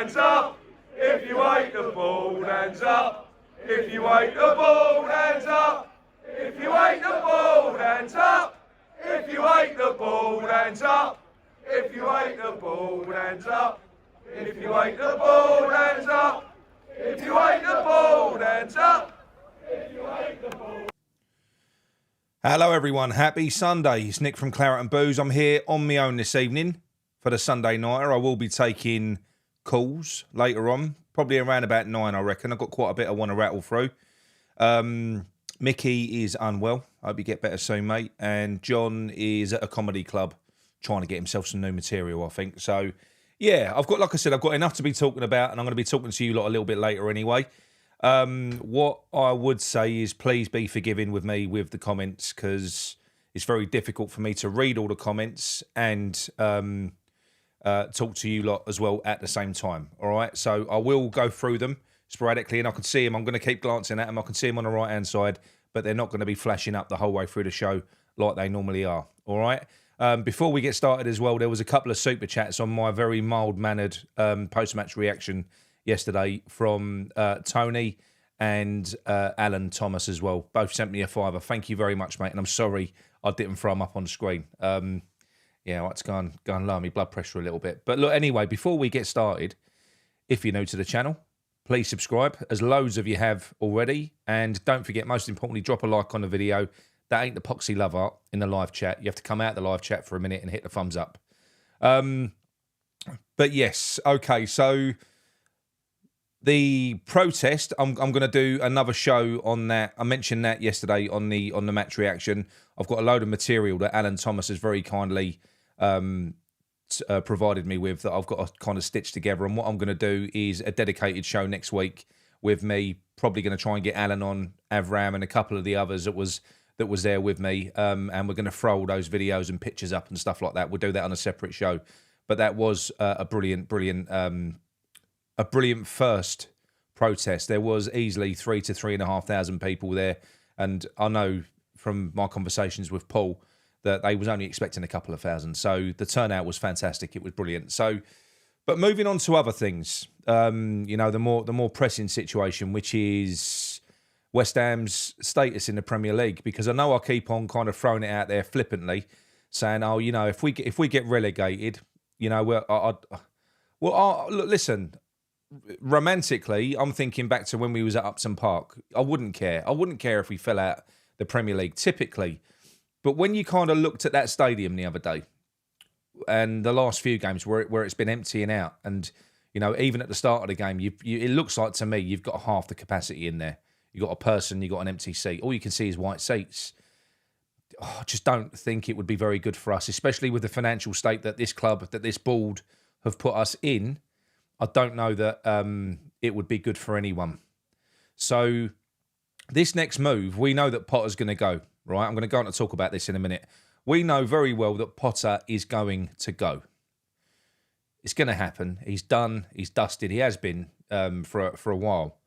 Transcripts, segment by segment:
hands up. If you ain't the ball, hands up. If you ain't the ball, hands up. If you ain't the ball, hands up. If you ain't the ball, hands up. If you ain't the ball, hands up. If you ain't the ball, hands up. If you ain't the ball, hands up. If you ain't the ball. Hello everyone, happy Sunday. It's Nick from Claret and Booze. I'm here on my own this evening for the Sunday Nighter. I will be taking calls later on, probably around about 9 I reckon. I've got quite a bit I want to rattle through. Mickey is unwell. I hope you get better soon, mate. And John is at a comedy club trying to get himself some new material, I think. So, yeah, I've got, like I said, I've got enough to be talking about, and I'm going to be talking to you lot a little bit later anyway. What I would say is please be forgiving with me with the comments, because it's very difficult for me to read all the comments and talk to you lot as well at the same time. All right, so I will go through them sporadically, and I can see them. I'm going to keep glancing at them. I can see them on the right hand side, but they're not going to be flashing up the whole way through the show like they normally are. All right. Before we get started as well, there was a couple of super chats on my very mild mannered post-match reaction yesterday from Tony and Alan Thomas as well. Both sent me a £5. Thank you very much, mate. And I'm sorry I didn't throw them up on the screen. Yeah, it's gone low on my blood pressure a little bit. But look, anyway, before we get started, if you're new to the channel, please subscribe, as loads of you have already. And don't forget, most importantly, drop a like on the video. That ain't the poxy love art in the live chat. You have to come out of the live chat for a minute and hit the thumbs up. But yes, okay, so the protest, I'm going to do another show on that. I mentioned that yesterday on the match reaction. I've got a load of material that Alan Thomas has very kindly provided me with that I've got to kind of stitch together. And what I'm going to do is a dedicated show next week with me. Probably going to try and get Alan on, Avram, and a couple of the others that was there with me. And we're going to throw all those videos and pictures up and stuff like that. We'll do that on a separate show. But that was a brilliant first protest. There was easily 3,000 to 3,500 people there, and I know from my conversations with Paul that they was only expecting a couple of thousand. So the turnout was fantastic. It was brilliant. So, but moving on to other things, you know, the more pressing situation, which is West Ham's status in the Premier League, because I know I keep on kind of throwing it out there flippantly, saying, "Oh, you know, if we get relegated, you know, look, listen." Romantically, I'm thinking back to when we was at Upton Park. I wouldn't care. I wouldn't care if we fell out the Premier League, typically. But when you kind of looked at that stadium the other day, and the last few games where it's been emptying out, and you know, even at the start of the game, it looks like to me you've got half the capacity in there. You've got a person, you've got an empty seat. All you can see is white seats. Oh, I just don't think it would be very good for us, especially with the financial state that this club, that this board have put us in. I don't know that it would be good for anyone. So this next move, we know that Potter's going to go, right? I'm going to go on to talk about this in a minute. We know very well that Potter is going to go. It's going to happen. He's done. He's dusted. He has been for a while.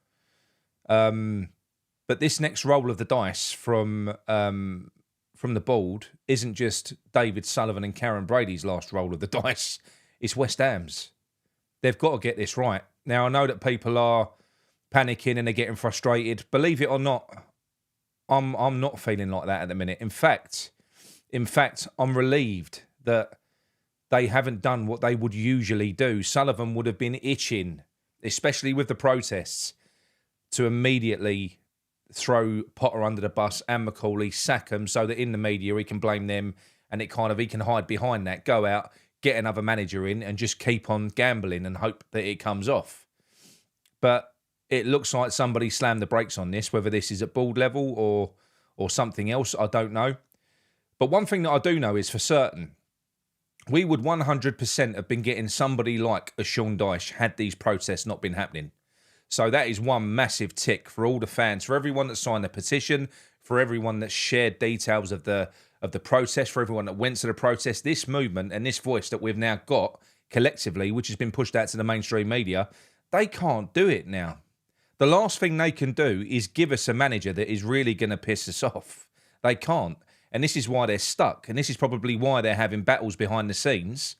But this next roll of the dice from the board isn't just David Sullivan and Karen Brady's last roll of the dice. It's West Ham's. They've got to get this right. Now, I know that people are panicking and they're getting frustrated. Believe it or not, I'm not feeling like that at the minute. In fact, I'm relieved that they haven't done what they would usually do. Sullivan would have been itching, especially with the protests, to immediately throw Potter under the bus and McCauley, sack them so that in the media he can blame them, and he can hide behind that, go out, get another manager in and just keep on gambling and hope that it comes off. But it looks like somebody slammed the brakes on this, whether this is at board level or something else, I don't know. But one thing that I do know is for certain, we would 100% have been getting somebody like a Sean Dyche had these protests not been happening. So that is one massive tick for all the fans, for everyone that signed the petition, for everyone that shared details of the protest, for everyone that went to the protest. This movement and this voice that we've now got collectively, which has been pushed out to the mainstream media, they can't do it now. The last thing they can do is give us a manager that is really going to piss us off. They can't. And this is why they're stuck. And this is probably why they're having battles behind the scenes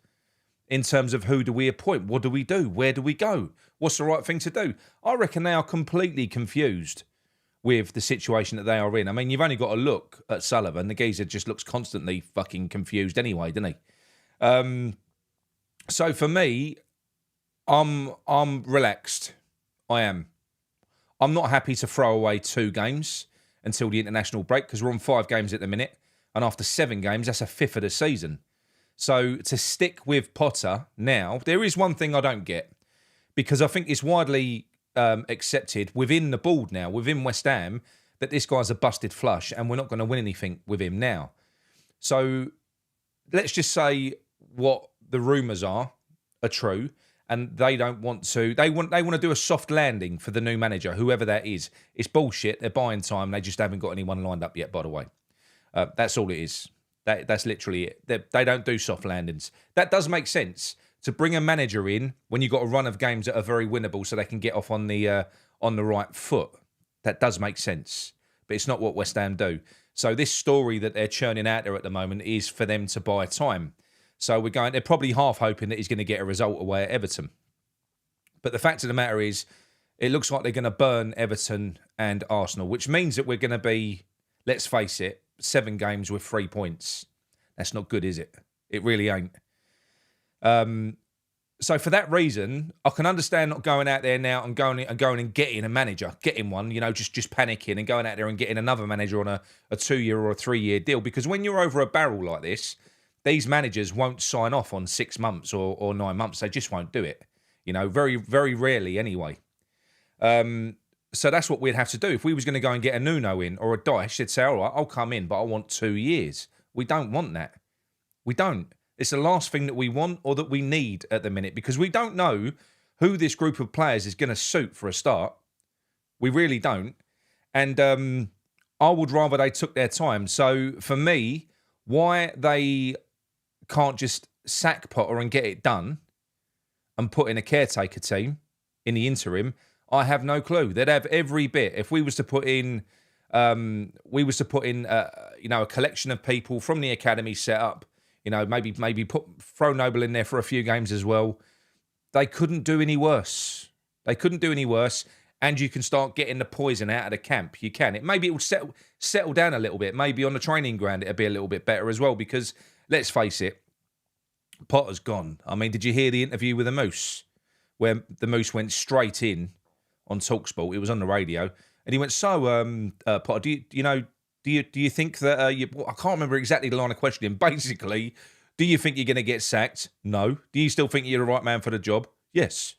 in terms of who do we appoint? What do we do? Where do we go? What's the right thing to do? I reckon they are completely confused with the situation that they are in. I mean, you've only got to look at Sullivan. The geezer just looks constantly fucking confused anyway, doesn't he? So for me, I'm relaxed. I am. I'm not happy to throw away 2 games until the international break because we're on 5 games at the minute. And after 7 games, that's a fifth of the season. So to stick with Potter now, there is one thing I don't get because I think it's widely accepted within the board now, within West Ham, that this guy's a busted flush and we're not going to win anything with him now. So let's just say what the rumours are true, and they don't want to. They want to do a soft landing for the new manager, whoever that is. It's bullshit. They're buying time. They just haven't got anyone lined up yet. By the way, that's all it is. That's literally it. They don't do soft landings. That does make sense to bring a manager in when you've got a run of games that are very winnable, so they can get off on the right foot. That does make sense, but it's not what West Ham do. So this story that they're churning out there at the moment is for them to buy time. So they're probably half hoping that he's going to get a result away at Everton. But the fact of the matter is, it looks like they're going to burn Everton and Arsenal, which means that we're going to be, let's face it, 7 games with 3 points. That's not good, is it? It really ain't. So for that reason, I can understand not going out there now and going and getting a manager, getting one, just panicking and going out there and getting another manager on a 2-year or a 3-year deal. Because when you're over a barrel like this, these managers won't sign off on 6 months or 9 months. They just won't do it. Very, very rarely anyway. So that's what we'd have to do. If we was going to go and get a Nuno in or a Dyche, they'd say, all right, I'll come in, but I want 2 years. We don't want that. We don't. It's the last thing that we want or that we need at the minute because we don't know who this group of players is going to suit for a start. We really don't. And I would rather they took their time. So for me, why they can't just sack Potter and get it done and put in a caretaker team in the interim, I have no clue. They'd have every bit. If we was to put in, a collection of people from the academy set up, maybe throw Noble in there for a few games as well. They couldn't do any worse. And you can start getting the poison out of the camp. You can. Maybe it will settle down a little bit. Maybe on the training ground it'll be a little bit better as well because, let's face it, Potter's gone. I mean, did you hear the interview with the Moose? Where the Moose went straight in on TalkSport. It was on the radio. And he went, so, Potter, do you think that, I can't remember exactly the line of questioning. Basically, do you think you're going to get sacked? No. Do you still think you're the right man for the job? Yes.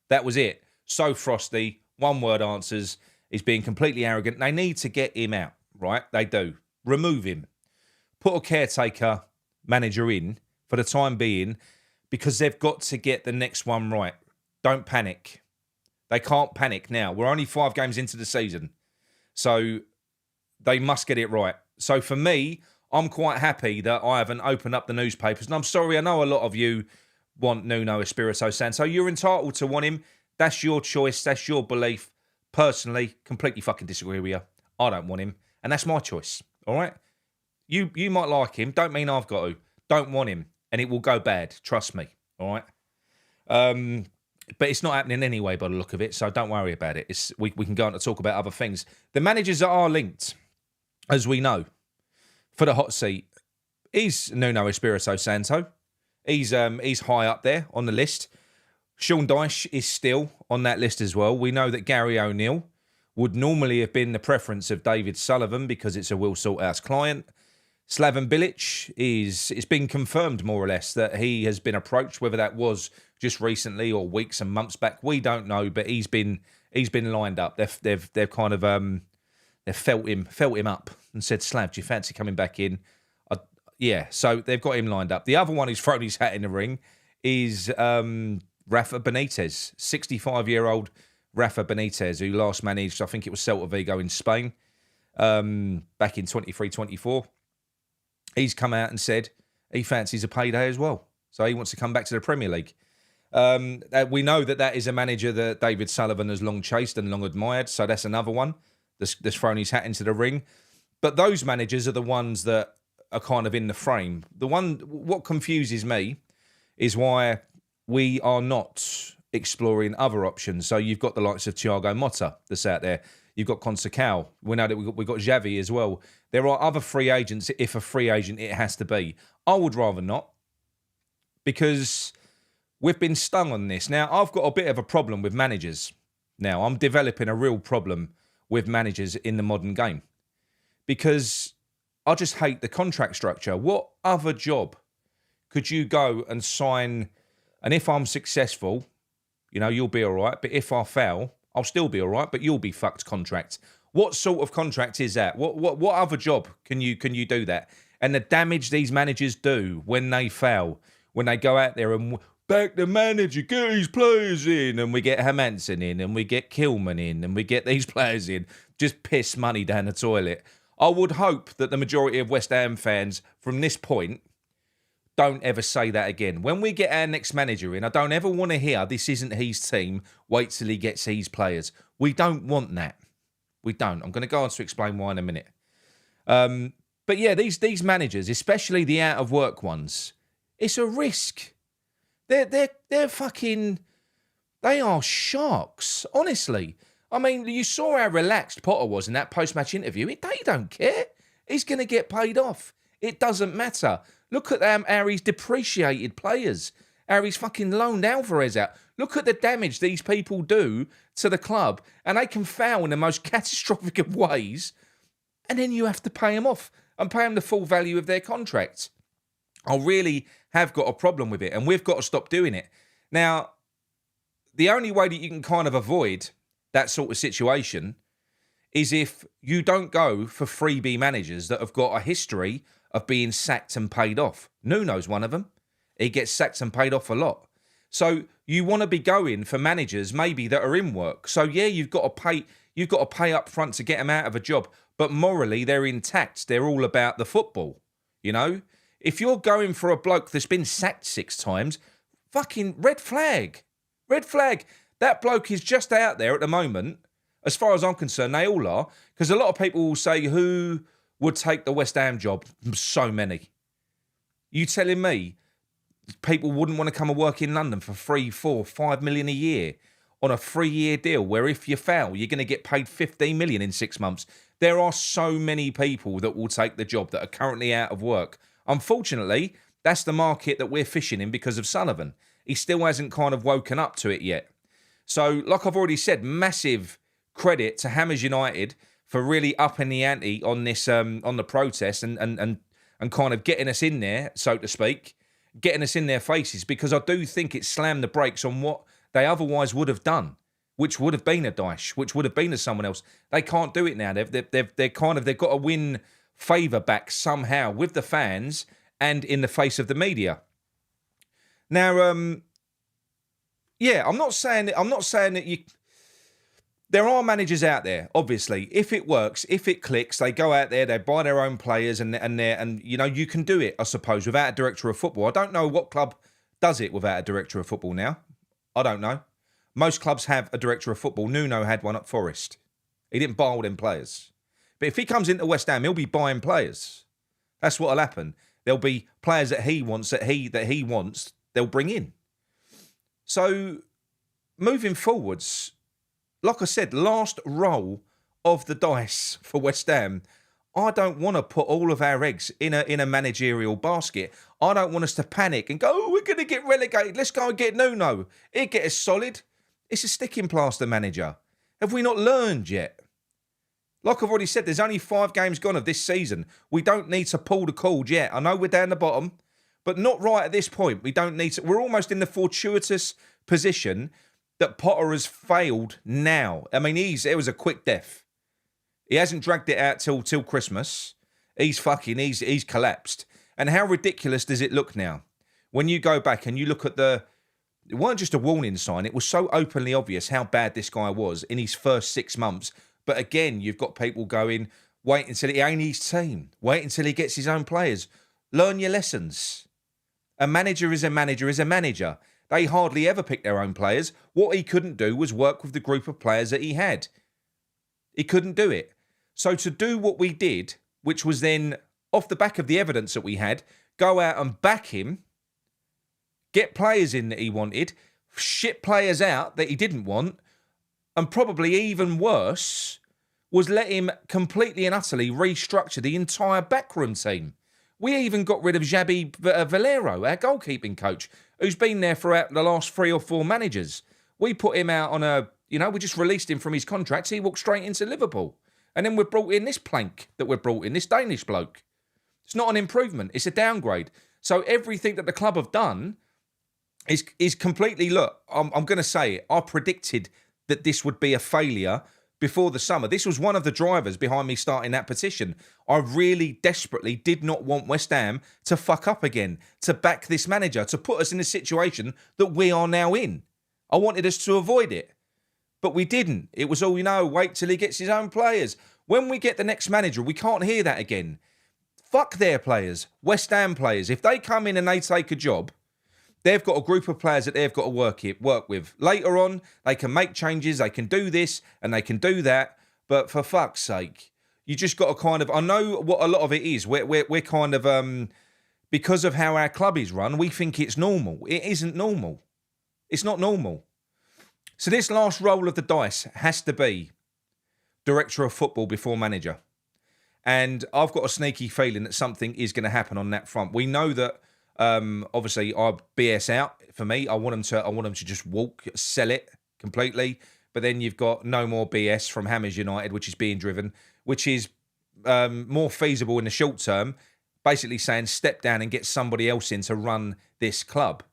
That was it. So frosty, one-word answers. He's being completely arrogant. They need to get him out, right? They do. Remove him. Put a caretaker manager in for the time being because they've got to get the next one right. Don't panic. They can't panic now. We're only 5 games into the season. So they must get it right. So for me, I'm quite happy that I haven't opened up the newspapers. And I'm sorry, I know a lot of you want Nuno Espirito Santo. You're entitled to want him. That's your choice. That's your belief. Personally, completely fucking disagree with you. I don't want him. And that's my choice. All right? You might like him. Don't mean I've got to. Don't want him. And it will go bad. Trust me. All right? But it's not happening anyway by the look of it. So don't worry about it. We can go on to talk about other things. The managers that are linked, as we know, for the hot seat is Nuno Espirito Santo. He's high up there on the list. Sean Dyche is still on that list as well. We know that Gary O'Neill would normally have been the preference of David Sullivan because it's a Will Salthouse client. Slaven Bilic it's been confirmed more or less that he has been approached, whether that was just recently or weeks and months back. We don't know, but he's been lined up. They've kind of they've felt him up and said, Slav, do you fancy coming back in? Yeah, so they've got him lined up. The other one who's thrown his hat in the ring is Rafa Benitez, 65-year-old Rafa Benitez, who last managed, I think it was Celta Vigo in Spain, back in 23-24. He's come out and said he fancies a payday as well. So he wants to come back to the Premier League. We know that is a manager that David Sullivan has long chased and long admired. So that's another one that's thrown his hat into the ring. But those managers are the ones that are kind of in the frame. What confuses me is why we are not exploring other options. So you've got the likes of Thiago Motta that's out there. You've got Conceição. We know that we've got Xavi as well. There are other free agents. If a free agent, it has to be. I would rather not, because we've been stung on this. Now, I've got a bit of a problem with managers. Now, I'm developing a real problem with managers in the modern game, because I just hate the contract structure. What other job could you go and sign, and if I'm successful, you know, you'll be all right, but if I fail, I'll still be all right, but you'll be fucked contract. What sort of contract is that? What other job can you do that? And the damage these managers do when they fail, when they go out there and back the manager, get these players in, and we get Hermansen in, and we get Kilman in, and we get these players in, just piss money down the toilet. I would hope that the majority of West Ham fans from this point don't ever say that again. When we get our next manager in, I don't ever want to hear this isn't his team, wait till he gets his players. We don't want that. We don't. I'm going to go on to explain why in a minute. But yeah, these managers, especially the out of work ones, it's a risk. They're fucking, they are sharks, honestly. I mean, you saw how relaxed Potter was in that post-match interview. He don't care. He's going to get paid off. It doesn't matter. Look at how he's depreciated players. How he's fucking loaned Alvarez out. Look at the damage these people do to the club, and they can foul in the most catastrophic of ways, and then you have to pay them off and pay them the full value of their contract. I really have got a problem with it, and we've got to stop doing it. Now, the only way that you can kind of avoid that sort of situation is if you don't go for freebie managers that have got a history of being sacked and paid off. Nuno's one of them. He gets sacked and paid off a lot. So you want to be going for managers maybe that are in work. So yeah, you've got to pay up front to get them out of a job, but morally they're intact. They're all about the football, you know? If you're going for a bloke that's been sacked 6 times, fucking red flag. Red flag. That bloke is just out there at the moment. As far as I'm concerned, they all are. Because a lot of people will say, who would take the West Ham job? So many. You telling me people wouldn't want to come and work in London for 3, 4, 5 million a year on a 3-year deal where if you fail, you're going to get paid 15 million in 6 months? There are so many people that will take the job that are currently out of work. Unfortunately, that's the market that we're fishing in because of Sullivan. He still hasn't kind of woken up to it yet. So, like I've already said, massive credit to Hammers United for really upping the ante on this, on the protest and kind of getting us in there, so to speak, getting us in their faces, because I do think it slammed the brakes on what they otherwise would have done, which would have been a Daesh, which would have been a someone else. They can't do it now. They've got to win favour back somehow with the fans and in the face of the media. Now, yeah, I'm not saying that you. There are managers out there, obviously. If it works, if it clicks, they go out there, they buy their own players, and you know, you can do it, I suppose, without a director of football. I don't know what club does it without a director of football now. I don't know. Most clubs have a director of football. Nuno had one at Forest. He didn't buy all them players. But if he comes into West Ham, he'll be buying players. That's what'll happen. There'll be players that he wants, they'll bring in. So, moving forwards, like I said, last roll of the dice for West Ham, I don't want to put all of our eggs in a managerial basket. I don't want us to panic and go, oh, we're going to get relegated. Let's go and get Nuno. He'll get us solid. It's a sticking plaster manager. Have we not learned yet? Like I've already said, there's only 5 games gone of this season. We don't need to pull the cord yet. I know we're down the bottom, but not right at this point. We don't need to. We're almost in the fortuitous position that Potter has failed now. I mean, it was a quick death. He hasn't dragged it out till Christmas. He's collapsed. And how ridiculous does it look now? When you go back and you look at it weren't just a warning sign. It was so openly obvious how bad this guy was in his first 6 months. But again, you've got people going, wait until he ain't his team. Wait until he gets his own players. Learn your lessons. A manager is a manager is a manager. They hardly ever pick their own players. What he couldn't do was work with the group of players that he had. He couldn't do it. So to do what we did, which was then, off the back of the evidence that we had, go out and back him, get players in that he wanted, ship players out that he didn't want, and probably even worse, was let him completely and utterly restructure the entire backroom team. We even got rid of Xabi Valero, our goalkeeping coach, who's been there throughout the last 3 or 4 managers. We put him out on we just released him from his contract. He walked straight into Liverpool. And then we've brought in this plank that we've brought in, this Danish bloke. It's not an improvement. It's a downgrade. So everything that the club have done is completely, look, I'm going to say it. I predicted that this would be a failure before the summer. This was one of the drivers behind me starting that petition. I really desperately did not want West Ham to fuck up again, to back this manager, to put us in a situation that we are now in. I wanted us to avoid it. But we didn't. It was all, wait till he gets his own players. When we get the next manager, we can't hear that again. Fuck their players, West Ham players. If they come in and they take a job, they've got a group of players that they've got to work with. Later on, they can make changes, they can do this and they can do that. But for fuck's sake, you just got to kind of, I know what a lot of it is. We're kind of, because of how our club is run, we think it's normal. It isn't normal. It's not normal. So this last roll of the dice has to be director of football before manager. And I've got a sneaky feeling that something is going to happen on that front. We know that, obviously, I BS out. For me, I want them to just walk, sell it completely. But then you've got no more BS from Hammers United, which is being driven, which is more feasible in the short term. Basically saying step down and get somebody else in to run this club.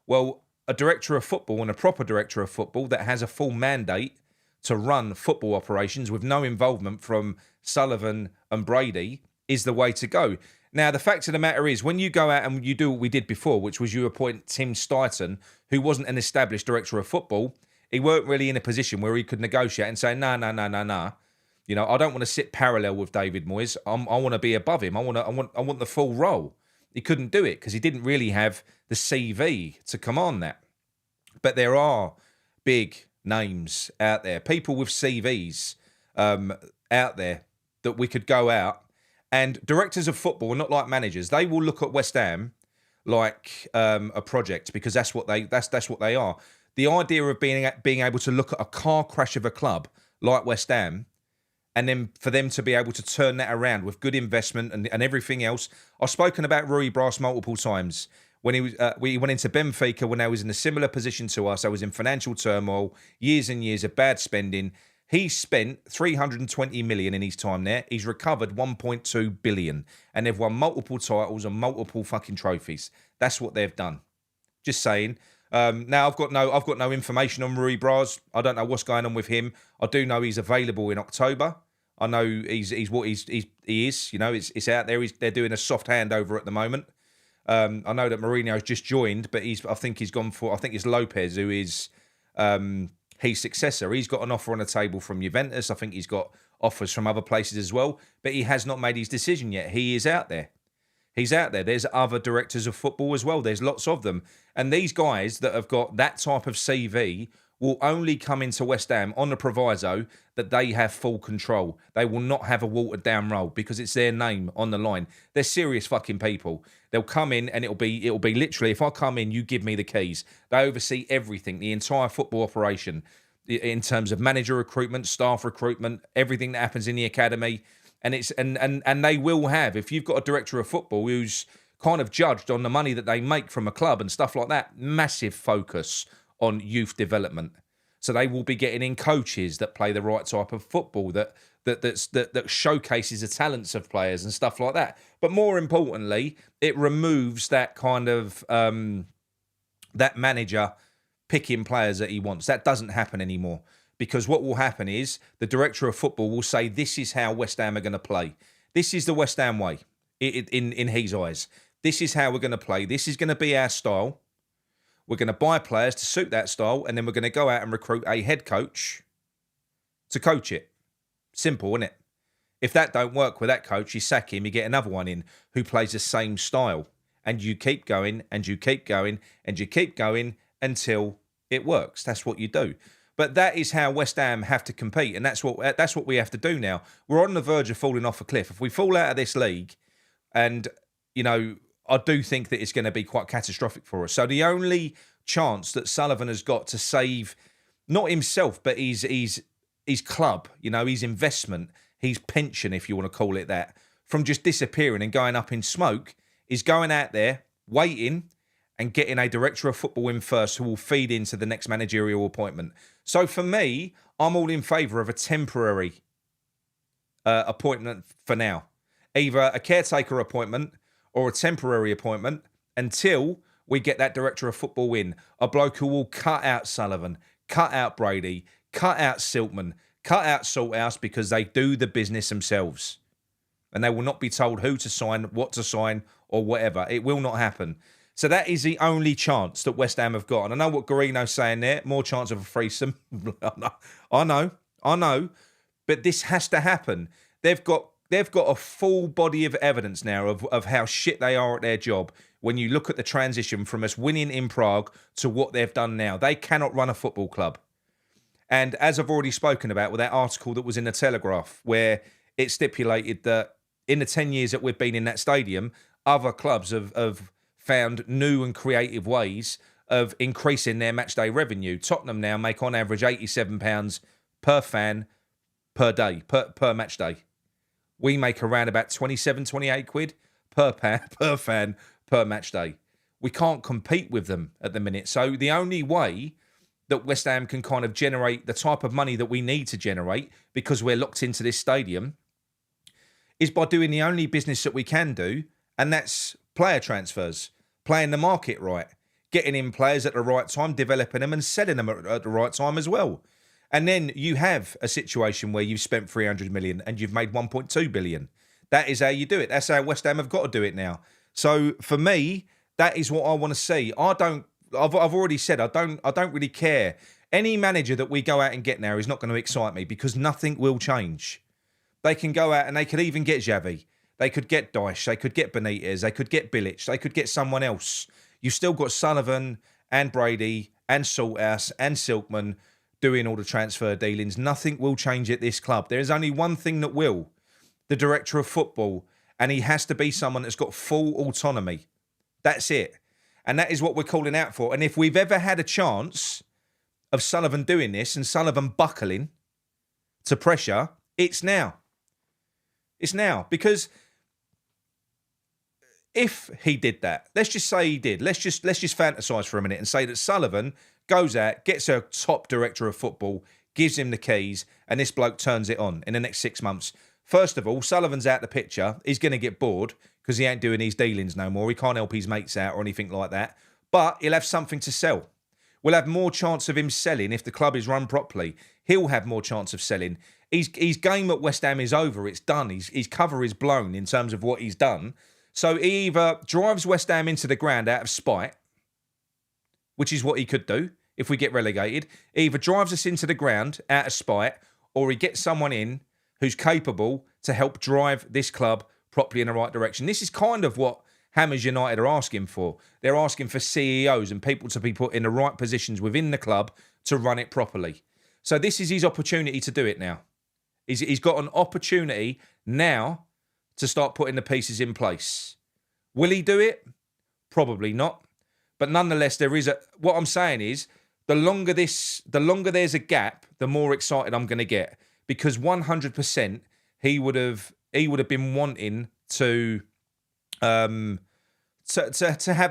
Well, a director of football and a proper director of football that has a full mandate to run football operations with no involvement from Sullivan and Brady is the way to go. Now, the fact of the matter is, when you go out and you do what we did before, which was you appoint Tim Stuyton, who wasn't an established director of football, he weren't really in a position where he could negotiate and say, no. I don't want to sit parallel with David Moyes. I want to be above him. I want the full role. He couldn't do it because he didn't really have the CV to command that. But there are big names out there, people with CVs out there that we could go out. And directors of football are not like managers. They will look at West Ham like a project because that's what they are. The idea of being able to look at a car crash of a club like West Ham, and then for them to be able to turn that around with good investment and everything else. I've spoken about Rui Bras multiple times. When we went into Benfica when I was in a similar position to us, I was in financial turmoil, years and years of bad spending. He spent 320 million in his time there. He's recovered 1.2 billion, and they've won multiple titles and multiple fucking trophies. That's what they've done. Just saying. Now I've got no information on Rui Bras. I don't know what's going on with him. I do know he's available in October. I know he's what he is. It's out there. They're doing a soft handover at the moment. I know that Mourinho's just joined, but I think it's Lopez who is his successor. He's got an offer on the table from Juventus. I think he's got offers from other places as well, but he has not made his decision yet. He is out there. He's out there. There's other directors of football as well. There's lots of them. And these guys that have got that type of CV will only come into West Ham on the proviso that they have full control. They will not have a watered down role because it's their name on the line. They're serious fucking people. They'll come in and it'll be literally, if I come in, you give me the keys. They oversee everything, the entire football operation in terms of manager recruitment, staff recruitment, everything that happens in the academy. And it's and they will have, if you've got a director of football who's kind of judged on the money that they make from a club and stuff like that, massive focus on youth development. So they will be getting in coaches that play the right type of football, that showcases the talents of players and stuff like that. But more importantly, it removes that kind of that manager picking players that he wants. That doesn't happen anymore. Because what will happen is the director of football will say, this is how West Ham are going to play. This is the West Ham way in his eyes. This is how we're going to play. This is going to be our style. We're going to buy players to suit that style, and then we're going to go out and recruit a head coach to coach it. Simple, isn't it? If that don't work with that coach, you sack him, you get another one in who plays the same style. And you keep going, and you keep going, and you keep going until it works. That's what you do. But that is how West Ham have to compete, and that's what we have to do now. We're on the verge of falling off a cliff. If we fall out of this league, and I do think that it's going to be quite catastrophic for us. So the only chance that Sullivan has got to save not himself, but his club, his investment, his pension, if you want to call it that, from just disappearing and going up in smoke, is going out there, waiting, and getting a director of football in first who will feed into the next managerial appointment. So for me, I'm all in favour of a temporary appointment for now. Either a caretaker appointment or a temporary appointment until we get that director of football in. A bloke who will cut out Sullivan, cut out Brady, cut out Silkman, cut out Salthouse, because they do the business themselves. And they will not be told who to sign, what to sign, or whatever. It will not happen. So that is the only chance that West Ham have got. And I know what Garino's saying there. More chance of a threesome. I know. But this has to happen. They've got a full body of evidence now of how shit they are at their job. When you look at the transition from us winning in Prague to what they've done now. They cannot run a football club. And as I've already spoken about with that article that was in the Telegraph, where it stipulated that in the 10 years that we've been in that stadium, other clubs have found new and creative ways of increasing their matchday revenue. Tottenham now make on average £87 per fan per day, per match day. We make around about 27, 28 quid per fan per match day. We can't compete with them at the minute. So the only way that West Ham can kind of generate the type of money that we need to generate, because we're locked into this stadium, is by doing the only business that we can do, and that's player transfers, playing the market right, getting in players at the right time, developing them and selling them at the right time as well. And then you have a situation where you've spent 300 million and you've made 1.2 billion. That is how you do it. That's how West Ham have got to do it now. So for me, that is what I want to see. I've already said I don't really care. Any manager that we go out and get now is not going to excite me, because nothing will change. They can go out and they could even get Xavi. They could get Dyche. They could get Benitez. They could get Bilic. They could get someone else. You've still got Sullivan and Brady and Salthouse and Silkman doing all the transfer dealings. Nothing will change at this club. There is only one thing that will: the director of football. And he has to be someone that's got full autonomy. That's it. And that is what we're calling out for. And if we've ever had a chance of Sullivan doing this and Sullivan buckling to pressure, it's now. It's now. Because if he did that, let's just say he did. Let's just fantasize for a minute and say that Sullivan goes out, gets a top director of football, gives him the keys, and this bloke turns it on in the next 6 months. First of all, Sullivan's out the picture. He's going to get bored because he ain't doing these dealings no more. He can't help his mates out or anything like that. But he'll have something to sell. We'll have more chance of him selling if the club is run properly. He'll have more chance of selling. His game at West Ham is over. It's done. His cover is blown in terms of what he's done. So he either drives West Ham into the ground out of spite, which is what he could do if we get relegated. He either drives us into the ground out of spite, or he gets someone in who's capable to help drive this club properly in the right direction. This is kind of what Hammers United are asking for. They're asking for CEOs and people to be put in the right positions within the club to run it properly. So this is his opportunity to do it now. He's got an opportunity now to start putting the pieces in place. Will he do it? Probably not. But nonetheless, what I'm saying is, the longer there's a gap, the more excited I'm going to get. Because 100% he would have been wanting to have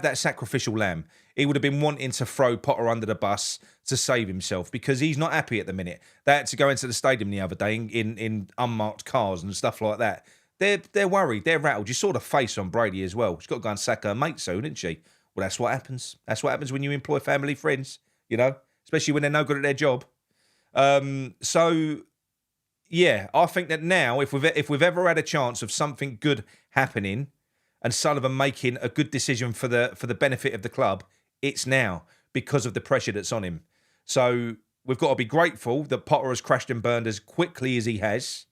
that sacrificial lamb. He would have been wanting to throw Potter under the bus to save himself, because he's not happy at the minute. They had to go into the stadium the other day in unmarked cars and stuff like that. They're worried. They're rattled. You saw the face on Brady as well. She's got to go and sack her mate soon, isn't she? Well, that's what happens. That's what happens when you employ family friends, especially when they're no good at their job. Yeah, I think that now, if we've ever had a chance of something good happening and Sullivan making a good decision for the benefit of the club, it's now, because of the pressure that's on him. So we've got to be grateful that Potter has crashed and burned as quickly as he has,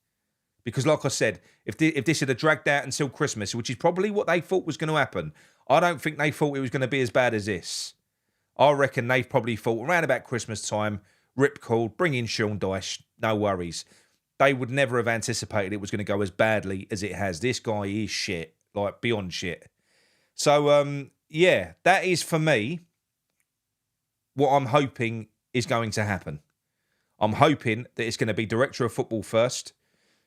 because like I said, if this had dragged out until Christmas, which is probably what they thought was going to happen, I don't think they thought it was going to be as bad as this. I reckon they probably thought around about Christmas time, ripcord, bring in Sean Dyche, no worries. They would never have anticipated it was going to go as badly as it has. This guy is shit, like beyond shit. So, yeah, that is for me what I'm hoping is going to happen. I'm hoping that it's going to be director of football first,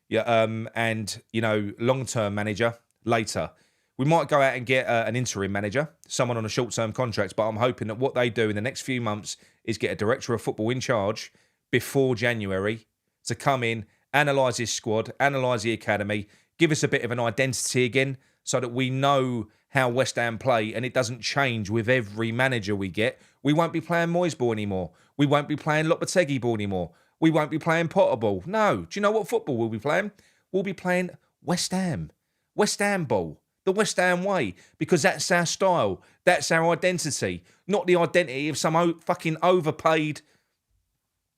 and long-term manager later. We might go out and get an interim manager, someone on a short-term contract, but I'm hoping that what they do in the next few months is get a director of football in charge before January to come in, analyse his squad, analyse the academy, give us a bit of an identity again so that we know how West Ham play and it doesn't change with every manager we get. We won't be playing Moyes ball anymore. We won't be playing Lopetegui ball anymore. We won't be playing Potter ball. No. Do you know what football we'll be playing? We'll be playing West Ham. West Ham ball. The West Ham way. Because that's our style. That's our identity. Not the identity of some fucking overpaid...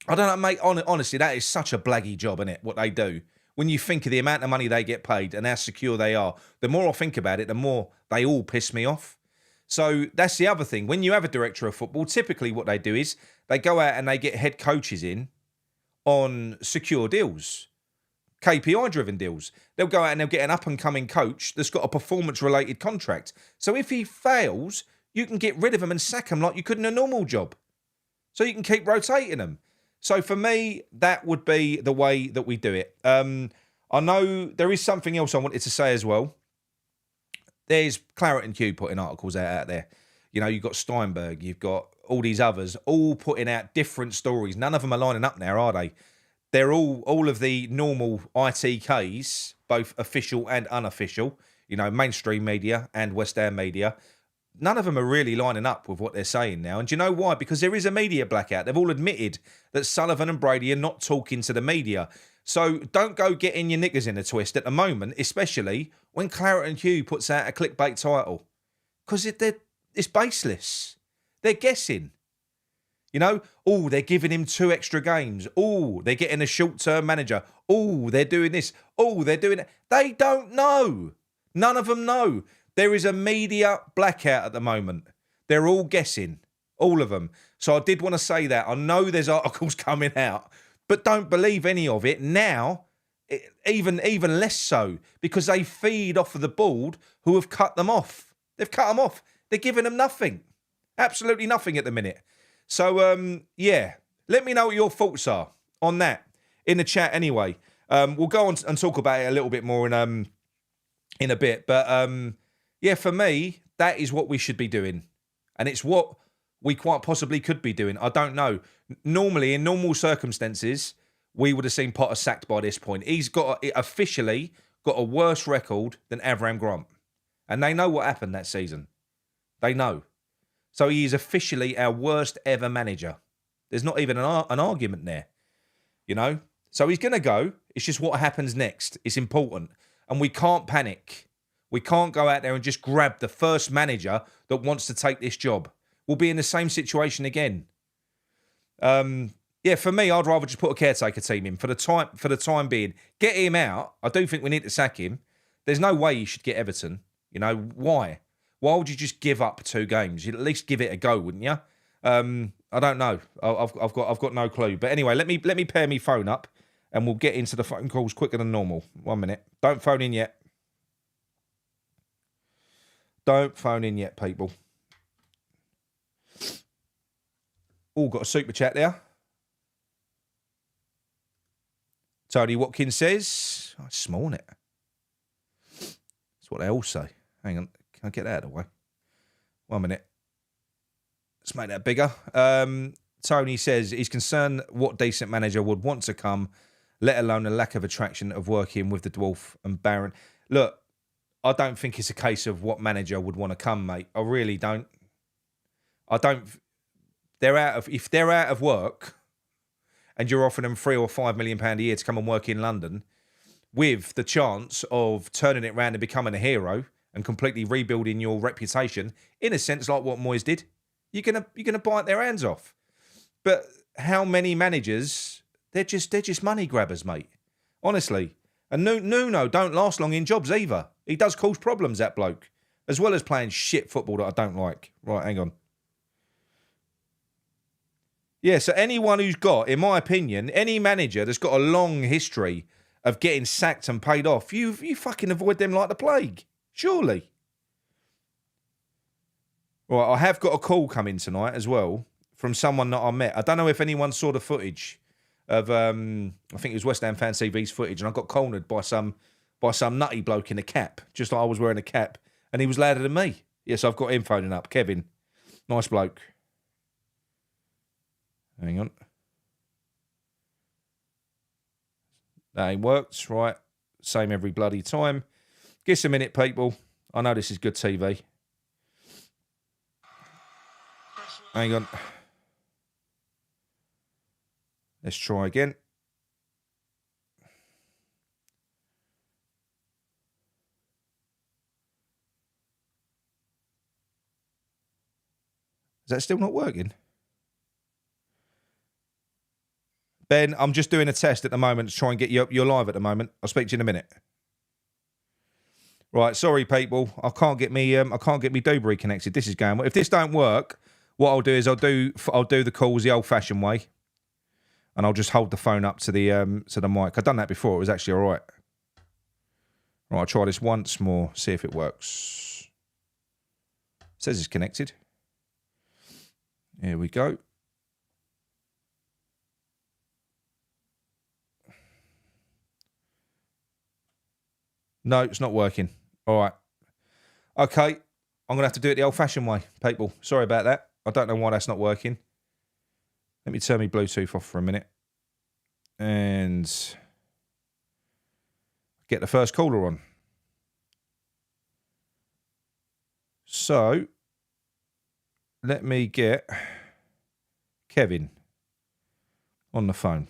I don't know, mate. Honestly, that is such a blaggy job, isn't it, what they do? When you think of the amount of money they get paid and how secure they are, the more I think about it, the more they all piss me off. So that's the other thing. When you have a director of football, typically what they do is they go out and they get head coaches in on secure deals, KPI-driven deals. They'll go out and they'll get an up-and-coming coach that's got a performance-related contract. So if he fails, you can get rid of him and sack him like you could in a normal job. So you can keep rotating them. So for me, that would be the way that we do it. I know there is something else I wanted to say as well. There's Claret and Hugh putting articles out there. You've got Steinberg, you've got all these others, all putting out different stories. None of them are lining up now, are they? They're all of the normal ITKs, both official and unofficial, mainstream media and West Ham media. None of them are really lining up with what they're saying now. And do you know why? Because there is a media blackout. They've all admitted that Sullivan and Brady are not talking to the media. So don't go getting your knickers in a twist at the moment, especially when Claret and Hugh puts out a clickbait title. Because it's baseless. They're guessing. They're giving him 2 extra games. They're getting a short-term manager. They're doing this. They're doing it. They don't know. None of them know. There is a media blackout at the moment. They're all guessing. All of them. So I did want to say that. I know there's articles coming out, but don't believe any of it. Now, even less so, because they feed off of the board who have cut them off. They've cut them off. They're giving them nothing. Absolutely nothing at the minute. So, yeah. Let me know what your thoughts are on that in the chat anyway. We'll go on and talk about it a little bit more in a bit. But, yeah, for me, that is what we should be doing. And it's what we quite possibly could be doing. I don't know. Normally, in normal circumstances, we would have seen Potter sacked by this point. He's officially got a worse record than Avram Grant. And they know what happened that season. They know. So he is officially our worst ever manager. There's not even an argument there. So he's going to go. It's just what happens next. It's important. And we can't panic. We can't go out there and just grab the first manager that wants to take this job. We'll be in the same situation again. Yeah, for me, I'd rather just put a caretaker team in for the time being. Get him out. I do think we need to sack him. There's no way you should get Everton. Why? Why would you just give up 2 games? You'd at least give it a go, wouldn't you? I don't know. I've got no clue. But anyway, let me pair my phone up, and we'll get into the phone calls quicker than normal. 1 minute. Don't phone in yet. Don't phone in yet, people. Got a super chat there. Tony Watkins says, it's small, isn't it? That's what they all say. Hang on. Can I get that out of the way? 1 minute. Let's make that bigger. Tony says he's concerned what decent manager would want to come, let alone the lack of attraction of working with the Dwarf and Baron. Look, I don't think it's a case of what manager would want to come, mate. I really don't. If they're out of work and you're offering them £3 or £5 million a year to come and work in London with the chance of turning it around and becoming a hero and completely rebuilding your reputation, in a sense like what Moyes did, you're gonna bite their hands off. But how many managers, they're just money grabbers, mate. Honestly. And Nuno don't last long in jobs either. He does cause problems, that bloke. As well as playing shit football that I don't like. Right, hang on. Yeah, so anyone who's got, in my opinion, any manager that's got a long history of getting sacked and paid off, you fucking avoid them like the plague. Surely. Right, I have got a call coming tonight as well from someone that I met. I don't know if anyone saw the footage of, I think it was West Ham Fan TV's footage, and I got cornered by some nutty bloke in a cap, just like I was wearing a cap, and he was louder than me. Yes, I've got him phoning up. Kevin. Nice bloke. Hang on. That ain't worked. Right. Same every bloody time. Give us a minute, people. I know this is good TV. Hang on. Let's try again. Is that still not working? Ben, I'm just doing a test at the moment to try and get you up. You're live at the moment. I'll speak to you in a minute. Right, sorry, people. I can't get me Dewberry connected. This is going. If this don't work, what I'll do is I'll do the calls the old-fashioned way, and I'll just hold the phone up to the mic. I've done that before. It was actually all right. Right, I'll try this once more. See if it works. It says it's connected. Here we go. No, it's not working. All right. Okay. I'm going to have to do it the old-fashioned way, people. Sorry about that. I don't know why that's not working. Let me turn my Bluetooth off for a minute. And get the first caller on. So, let me get Kevin on the phone.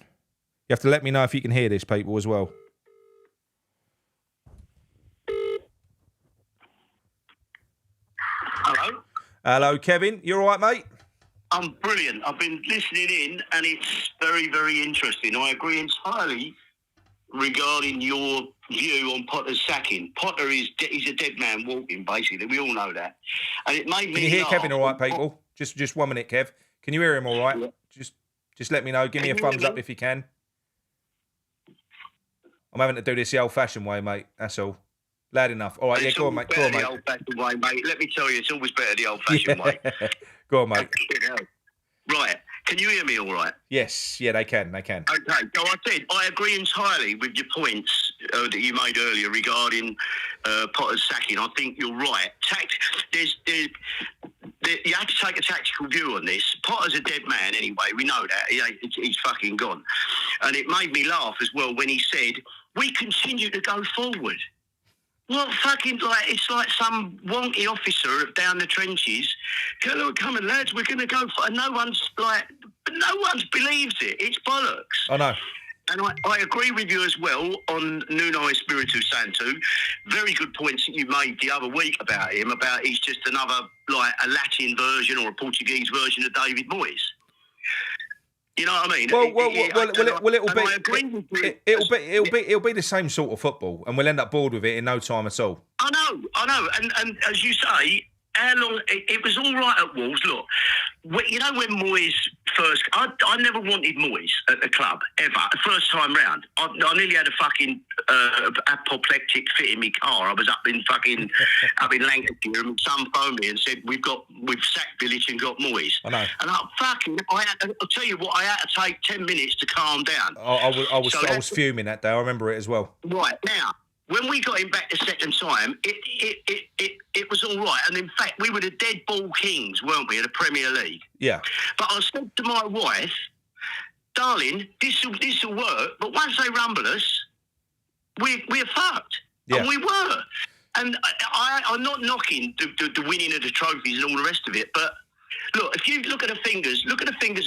You have to let me know if you can hear this, people, as well. Hello? Hello, Kevin. You all right, mate? I'm brilliant. I've been listening in, and it's very, very interesting. I agree entirely regarding your view on Potter's sacking. Potter he's a dead man walking, basically. We all know that. And it made me Can you hear laugh. Kevin all right, people? Just 1 minute, Kev. Can you hear him all right? Yeah. Just let me know. Give me a thumbs up if you can. I'm having to do this the old-fashioned way, mate. That's all. Loud enough. All right, yeah, go on, mate. Go on, mate. The old-fashioned way, mate. Let me tell you, it's always better the old-fashioned way. Go on, mate. Right. Can you hear me all right? Yes. Yeah, they can. Okay. So I said I agree entirely with your points that you made earlier regarding Potter's sacking. I think you're right. You have to take a tactical view on this. Potter's a dead man anyway. We know that. He's fucking gone. And it made me laugh as well when he said, we continue to go forward. What fucking, it's like some wonky officer down the trenches. Come on, lads, we're going to go for it. No one's believes it. It's bollocks. I know. And I agree with you as well on Nuno Espiritu Santo. Very good points that you made the other week about him, about he's just another, a Latin version or a Portuguese version of David Moyes. You know what I mean? It'll be the same sort of football, and we'll end up bored with it in no time at all. I know, and as you say, how long it was all right at Wolves. Look, you know when Moyes first, I never wanted Moyes at the club ever. The first time round, I nearly had a fucking apoplectic fit in my car. I was up in Lancashire, and some phoned me and said we've sacked Village and got Moyes. I know. And I'll tell you what, I had to take 10 minutes to calm down. I was fuming that day. I remember it as well. Right now. When we got him back the second time, it was all right. And in fact, we were the dead ball kings, weren't we, in the Premier League? Yeah. But I said to my wife, darling, this will work. But once they rumble us, we're fucked. Yeah. And we were. And I'm not knocking the winning of the trophies and all the rest of it. But look, if you look at the fingers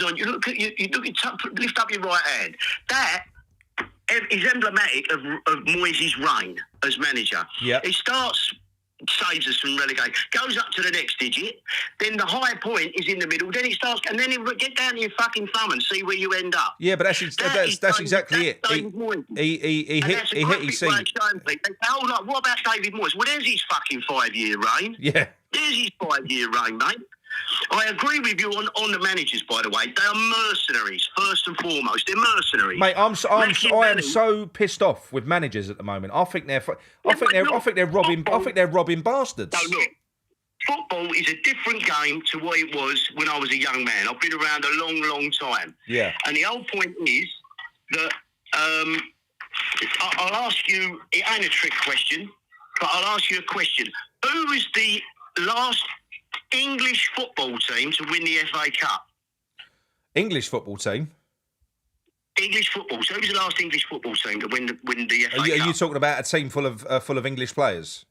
on you, lift up your right hand. That is emblematic of Moyes' reign as manager. Yeah. He starts, saves us from relegation, goes up to the next digit, then the high point is in the middle, then it starts, and then it get down to your fucking thumb and see where you end up. Yeah, but that's exactly it. He hit his seat. What about David Moyes? Well, there's his fucking 5-year reign. Yeah. There's his 5-year reign, mate. I agree with you on the managers, by the way. They are mercenaries, first and foremost. They're mercenaries. Mate, I am so pissed off with managers at the moment. I think they're robbing bastards. So look, football is a different game to what it was when I was a young man. I've been around a long, long time. Yeah. And the whole point is that I'll ask you, it ain't a trick question, but I'll ask you a question. Who was the last English football team to win the FA Cup? English football team? English football. So who was the last English football team to win the FA Cup? Are you talking about a team full of English players?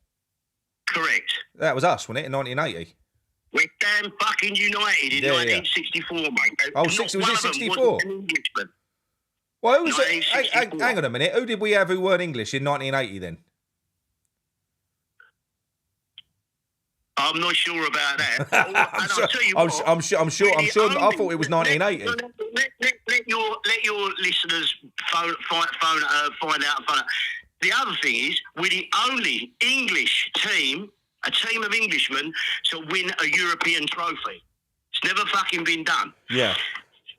Correct. That was us, wasn't it, in 1980? We're damn fucking United in 1964, mate. Oh, was it 64? Well, who was it? Hang on a minute. Who did we have who weren't English in 1980 then? I'm not sure about that. I'm sure. I thought it was 1980. Let your listeners find out. The other thing is, we're the only English team, a team of Englishmen, to win a European trophy. It's never fucking been done. Yeah.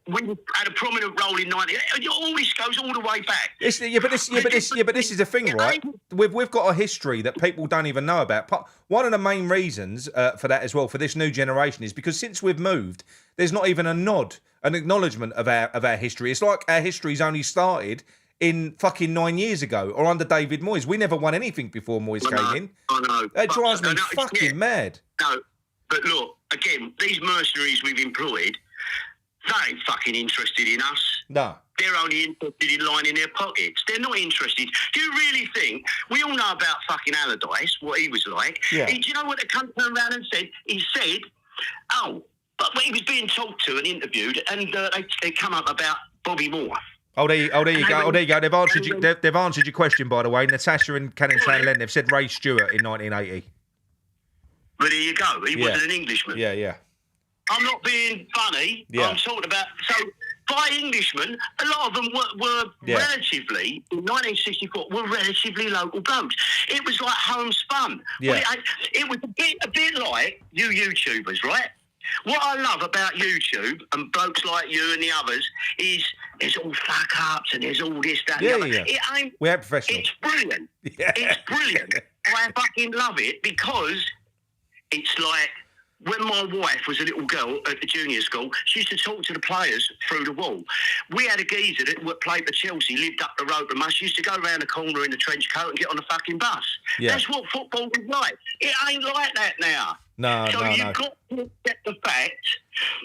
We had a prominent role in 90. All this goes all the way back. But this is the thing, right? We've got a history that people don't even know about. One of the main reasons for that as well, for this new generation, is because since we've moved, there's not even a nod, an acknowledgement of our history. It's like our history's only started in fucking 9 years ago, or under David Moyes. We never won anything before Moyes came in. I know. That drives me fucking mad. No, but look, again, these mercenaries we've employed, they ain't fucking interested in us. No. They're only interested in lining their pockets. They're not interested. Do you really think... We all know about fucking Allardyce, what he was like. Yeah. Do you know what the cunt turned around and said? He said, but when he was being talked to and interviewed, and they come up about Bobby Moore. There you go. They've answered your question, by the way. Natasha and Canning Len, they've said Ray Stewart in 1980. But there you go. He wasn't an Englishman. Yeah. I'm not being funny. Yeah. I'm talking about... So, by Englishmen, a lot of them were relatively, in 1964, were relatively local blokes. It was like homespun. Yeah. Well, it was a bit like you YouTubers, right? What I love about YouTube and blokes like you and the others is there's all fuck-ups and there's all this, that, and the other. Yeah. It ain't... We're professional. It's brilliant. Yeah. It's brilliant. I fucking love it because it's like... When my wife was a little girl at the junior school, she used to talk to the players through the wall. We had a geezer that played for Chelsea, lived up the road from us. She used to go round the corner in the trench coat and get on the fucking bus. Yeah. That's what football was like. It ain't like that now. No. You've got to accept the fact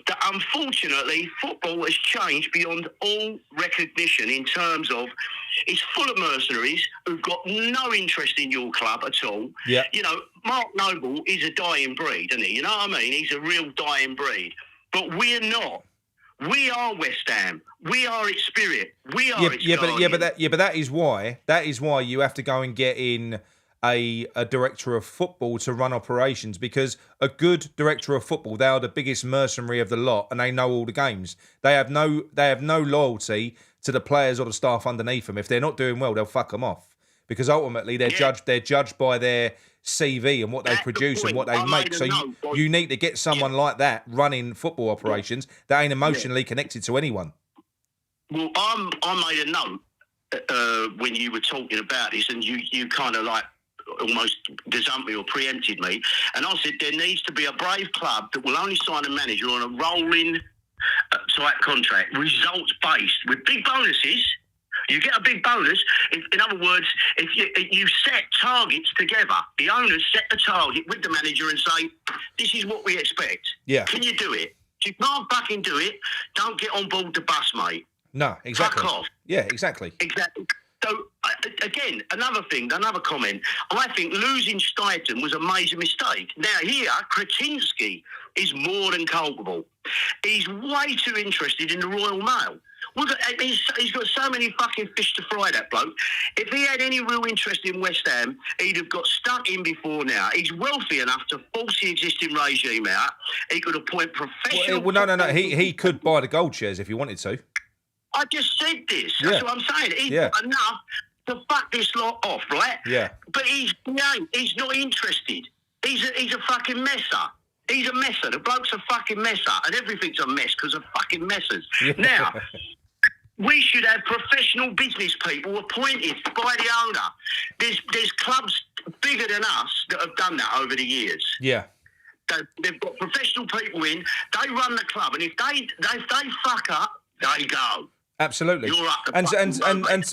that, unfortunately, football has changed beyond all recognition in terms of it's full of mercenaries who've got no interest in your club at all. Yeah. You know, Mark Noble is a dying breed, isn't he? You know what I mean? He's a real dying breed. But we're not. We are West Ham. We are its spirit. We are its guardian. But that is why you have to go and get in a director of football to run operations, because a good director of football, they are the biggest mercenary of the lot, and they know all the games. They have no loyalty to the players or the staff underneath them. If they're not doing well, they'll fuck them off, because ultimately they're judged by their CV and what they produce and what they make. So you need to get someone like that running football operations that ain't emotionally connected to anyone. Well, I made a note when you were talking about this, and you kind of like almost gazumped me or preempted me, and I said there needs to be a brave club that will only sign a manager on a rolling type contract, results based, with big bonuses. You get a big bonus. In other words, if you set targets together, the owners set the target with the manager and say, this is what we expect. Yeah. Can you do it? If you can't fucking do it, don't get on board the bus, mate. No, exactly. Fuck off. Yeah, exactly. Exactly. So, again, another comment. I think losing Steidten was a major mistake. Now, here, Kretinsky is more than culpable. He's way too interested in the Royal Mail. Well, he's got so many fucking fish to fry, that bloke. If he had any real interest in West Ham, he'd have got stuck in before now. He's wealthy enough to force the existing regime out. He could appoint professional... Well, no. He could buy the gold shares if he wanted to. I just said this. That's what I'm saying. He's got enough to fuck this lot off, right? Yeah. But he's not interested. He's a fucking messer. He's a messer. The bloke's a fucking messer, and everything's a mess because of fucking messers. Yeah. Now, we should have professional business people appointed by the owner. There's clubs bigger than us that have done that over the years. Yeah. They've got professional people in. They run the club, and if they fuck up, they go. Absolutely. You're up the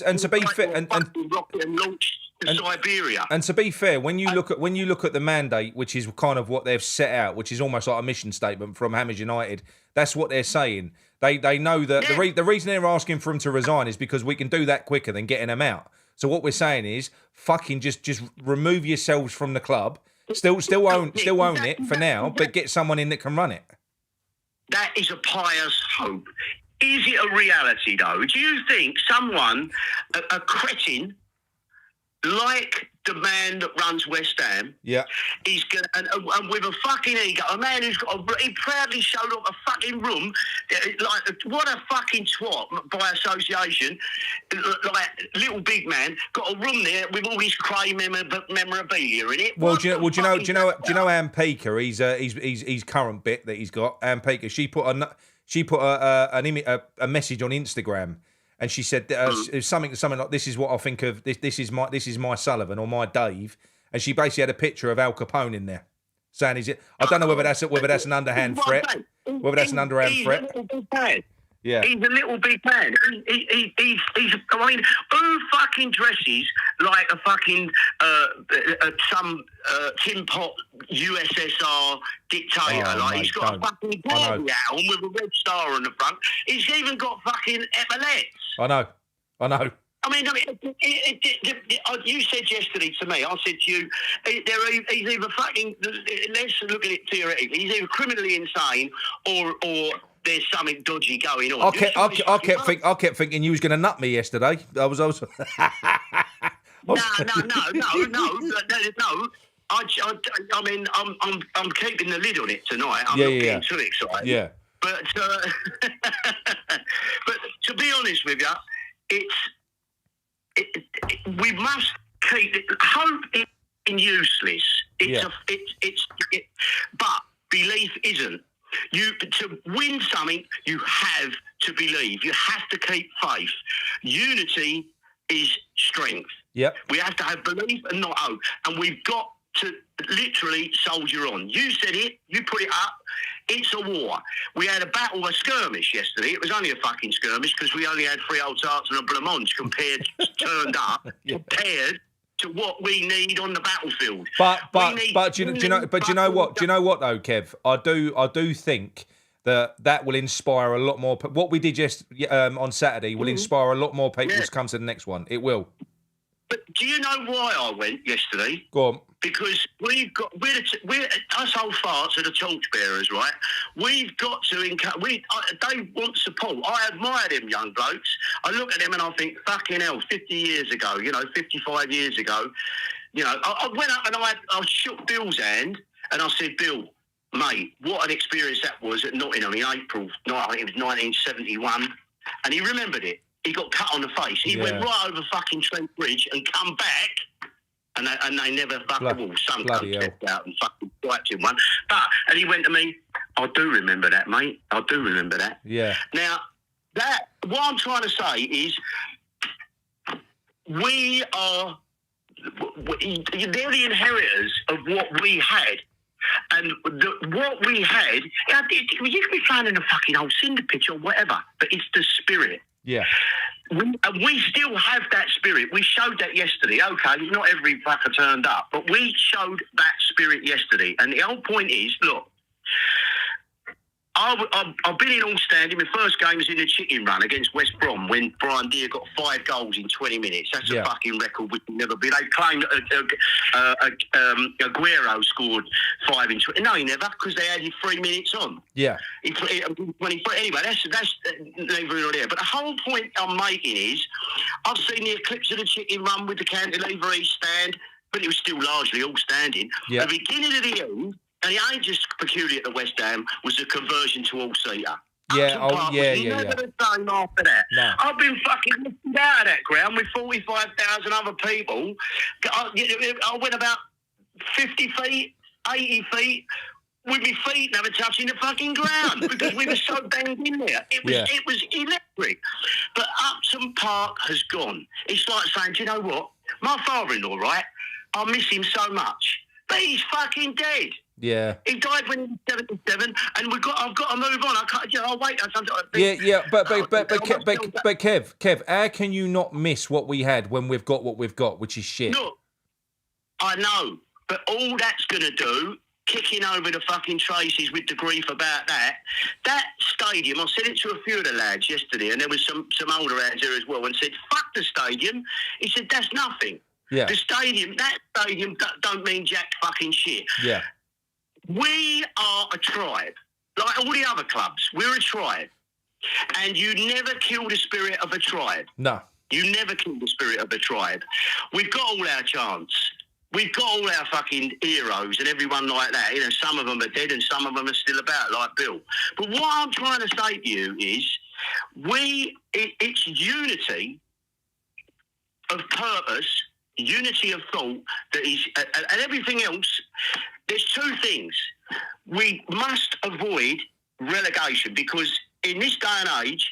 And to be fair, and launched to Siberia. And to be fair, when you look at the mandate, which is kind of what they've set out, which is almost like a mission statement from Hammers United, that's what they're saying. They know that the reason they're asking for him to resign is because we can do that quicker than getting him out. So what we're saying is, fucking just remove yourselves from the club. Still own it for now, but get someone in that can run it. That is a pious hope. Is it a reality, though? Do you think someone, a cretin, like the man that runs West Ham, is going and with a fucking ego, a man who's he proudly showed up a fucking room, like, what a fucking twat by association, like, little big man, got a room there with all his cray memorabilia in it. Well, do you know Ann Peaker? He's current bit that he's got. Ann Peaker, she put a message on Instagram, and she said something like, "This is what I think of this. This is my Sullivan or my Dave," and she basically had a picture of Al Capone in there, saying, "Is it?" I don't know whether that's an underhand threat, whether that's an underhand threat. Yeah, he's a little big man. He's. I mean, who fucking dresses like a fucking some tin pot USSR dictator? Like, he's got a fucking derby hat on with a red star on the front. He's even got fucking epaulets. I know. I mean, you said yesterday to me, I said to you, he's either fucking, let's look at it theoretically, he's either criminally insane or there's something dodgy going on. I kept thinking you was going to nut me yesterday. I was. No. I mean, I'm keeping the lid on it tonight. I'm not getting too excited. Yeah. But to be honest with you, we must keep hope is useless. But belief isn't. To win something, you have to believe. You have to keep faith. Unity is strength. Yep. We have to have belief and not hope. And we've got to literally soldier on. You said it. You put it up. It's a war. We had a skirmish yesterday. It was only a fucking skirmish because we only had 3 old tarts and a blancmange turned up, compared to what we need on the battlefield. But do you know what? Do you know what though, Kev? I do think that will inspire a lot more. What we did on Saturday will inspire a lot more people to come to the next one. It will. But do you know why I went yesterday? Go on. Because we're us old farts are the torchbearers, right? We've got to they want support. I admire them young blokes. I look at them and I think, fucking hell, 50 years ago, 55 years ago, I went up and I shook Bill's hand and I said, Bill, mate, what an experience that was at Nottingham in April. I think it was 1971, and he remembered it. He got cut on the face. He went right over fucking Trent Bridge and come back. And they never fucking will. Some cunt stepped out and fucking swiped him one. And he went to me, I do remember that, mate. I do remember that. Yeah. Now, what I'm trying to say is, they're the inheritors of what we had. And what we had, you can be playing in a fucking old cinder pitch or whatever, but it's the spirit. Yeah. We still have that spirit. We showed that yesterday. Okay, not every fucker turned up, but we showed that spirit yesterday. And the whole point is, look, I've been in all standing. My first game was in the chicken run against West Brom when Brian Deere got 5 goals in 20 minutes. That's a fucking record which will never be. They claimed Aguero scored 5 in 20. No, he never, because they added 3 minutes on. Yeah. He put it 23. Anyway, that's neither here nor there. But the whole point I'm making is, I've seen the eclipse of the chicken run with the cantilever east stand, but it was still largely all standing. Yeah. At the beginning of the end, and it ain't just peculiar to West Ham, was a conversion to all-seater. Yeah, Never the same after that. No. I've been fucking lifted out of that ground with 45,000 other people. I went about 50 feet, 80 feet, with my feet never touching the fucking ground because we were so banged in there. It was electric. But Upton Park has gone. It's like saying, do you know what? My father-in-law, right? I miss him so much. But he's fucking dead. Yeah. He died when he was 77, and I've got to move on. I can't. I'll wait. Yeah. But Kev, how can you not miss what we had when we've got what we've got, which is shit? Look, I know, but all that's going to do, kicking over the fucking traces with the grief about that stadium, I said it to a few of the lads yesterday, and there was some older lads there as well, and said, fuck the stadium. He said, that's nothing. Yeah. The stadium, that stadium don't mean jack fucking shit. Yeah. We are a tribe. Like all the other clubs, we're a tribe. And you never kill the spirit of a tribe. No. You never kill the spirit of a tribe. We've got all our chants. We've got all our fucking heroes and everyone like that. You know, some of them are dead and some of them are still about, like Bill. But what I'm trying to say to you is, it's unity of purpose, unity of thought that is, and everything else. There's two things. We must avoid relegation because in this day and age,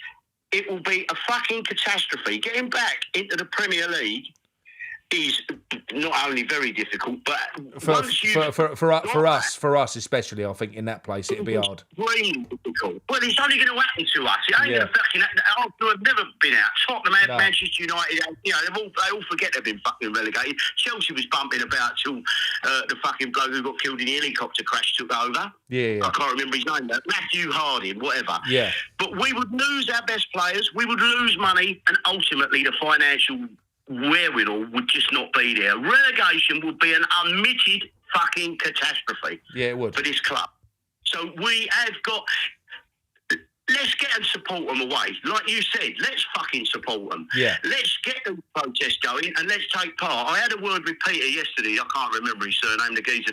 it will be a fucking catastrophe. Getting back into the Premier League is not only very difficult, but for us especially, I think in that place it'd be hard. Really difficult. Well, it's only going to happen to us. It ain't going to fucking. Arsenal have never been out. Tottenham, Manchester United, you know, they all forget they've been fucking relegated. Chelsea was bumping about till the fucking bloke who got killed in the helicopter crash took over. Yeah. I can't remember his name. Matthew Harding, whatever. Yeah. But we would lose our best players. We would lose money, and ultimately the financial wherewithal would just not be there. Relegation would be an unmitted fucking catastrophe. Yeah, it would. For this club. So we have got... Let's get and support them away. Like you said, let's fucking support them. Yeah. Let's get the protest going and let's take part. I had a word with Peter yesterday. I can't remember his surname, the geezer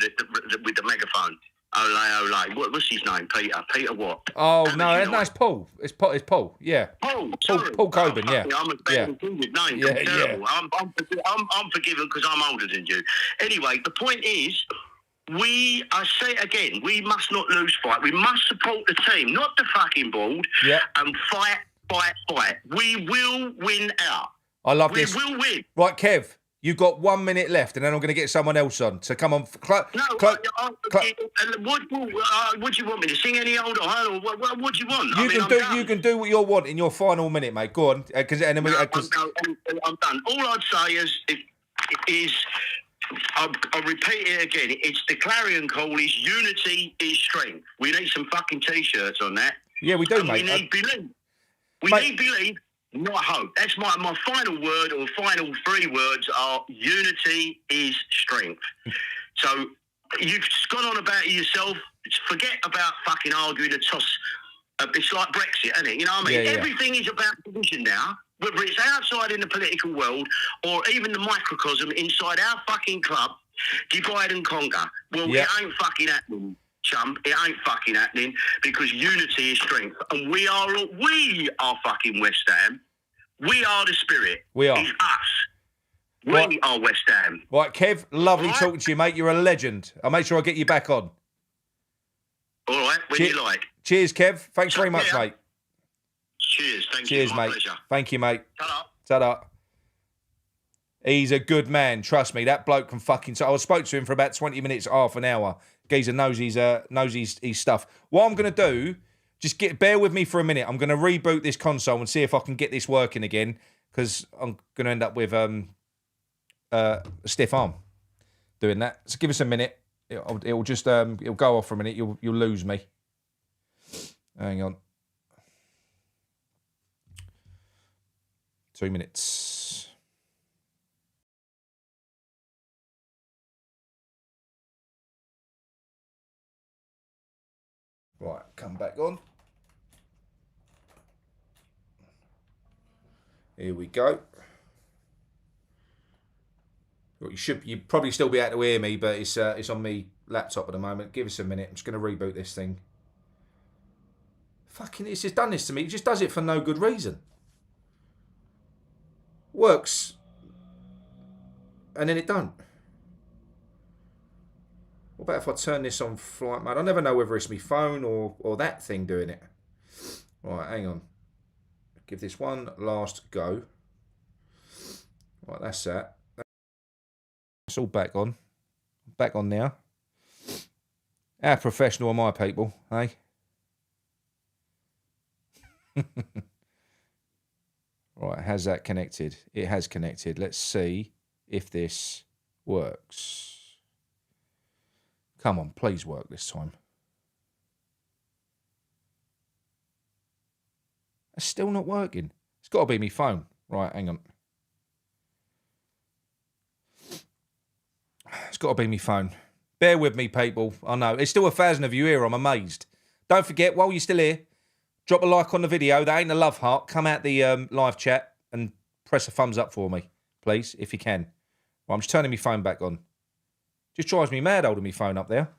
with the megaphone. Olay. What's his name? Peter what? Oh, no, it's Paul. It's Paul, yeah. Paul Coben, yeah. I'm a bad name. Yeah, terrible. I'm forgiven because I'm older than you. Anyway, the point is, I say it again, we must not lose fight. We must support the team, not the fucking board, and fight. We will win out. I love this. We will win. Right, Kev. You've got 1 minute left, and then I'm going to get someone else on. So come on. What do you want me to sing any old or what do you want? You can do what you want in your final minute, mate. Go on, I'm done. All I'd say is I'll repeat it again. It's the clarion call. Is unity is strength. We need some fucking t-shirts on that. Yeah, we do, and mate. We need belief. We need belief. Not hope. That's my final word, or final 3 words are unity is strength. So you've gone on about it yourself. Forget about fucking arguing a toss. It's like Brexit, isn't it? You know what I mean? Everything is about division now, whether it's outside in the political world or even the microcosm inside our fucking club, divide and conquer. Well, it ain't fucking happening. Chump, it ain't fucking happening because unity is strength, and we are fucking West Ham. We are the spirit. We are. It's us. We are West Ham. Right, Kev, lovely talking to you, mate. You're a legend. I'll make sure I get you back on. All right, when you like. Cheers, Kev. Thanks very much, mate. Cheers. Thank you. Cheers, mate. Pleasure. Thank you, mate. Ta-da. Ta-da. He's a good man. Trust me, that bloke can fucking... So I spoke to him for about 20 minutes, half an hour. Geezer knows his stuff. What I'm going to do, bear with me for a minute. I'm going to reboot this console and see if I can get this working again, because I'm going to end up with a stiff arm doing that. So give us a minute. It'll just it'll go off for a minute. You'll lose me. Hang on. 2 minutes. Right, come back on. Here we go. Well, you'd probably still be able to hear me, but it's on me laptop at the moment. Give us a minute. I'm just going to reboot this thing. Fucking, it's just done this to me. It just does it for no good reason. Works, and then it don't. What about if I turn this on flight mode? I never know whether it's my phone or that thing doing it. Right, hang on. Give this one last go. Right, that's that. It's all back on. Back on now. How professional are my people, eh? Right, has that connected? It has connected. Let's see if this works. Come on, please work this time. It's still not working. It's got to be my phone. Right, hang on. It's got to be my phone. Bear with me, people. I know. It's still 1,000 of you here. I'm amazed. Don't forget, while you're still here, drop a like on the video. That ain't a love heart. Come out the live chat and press a thumbs up for me, please, if you can. Well, I'm just turning my phone back on. Just drives me mad holding my phone up there.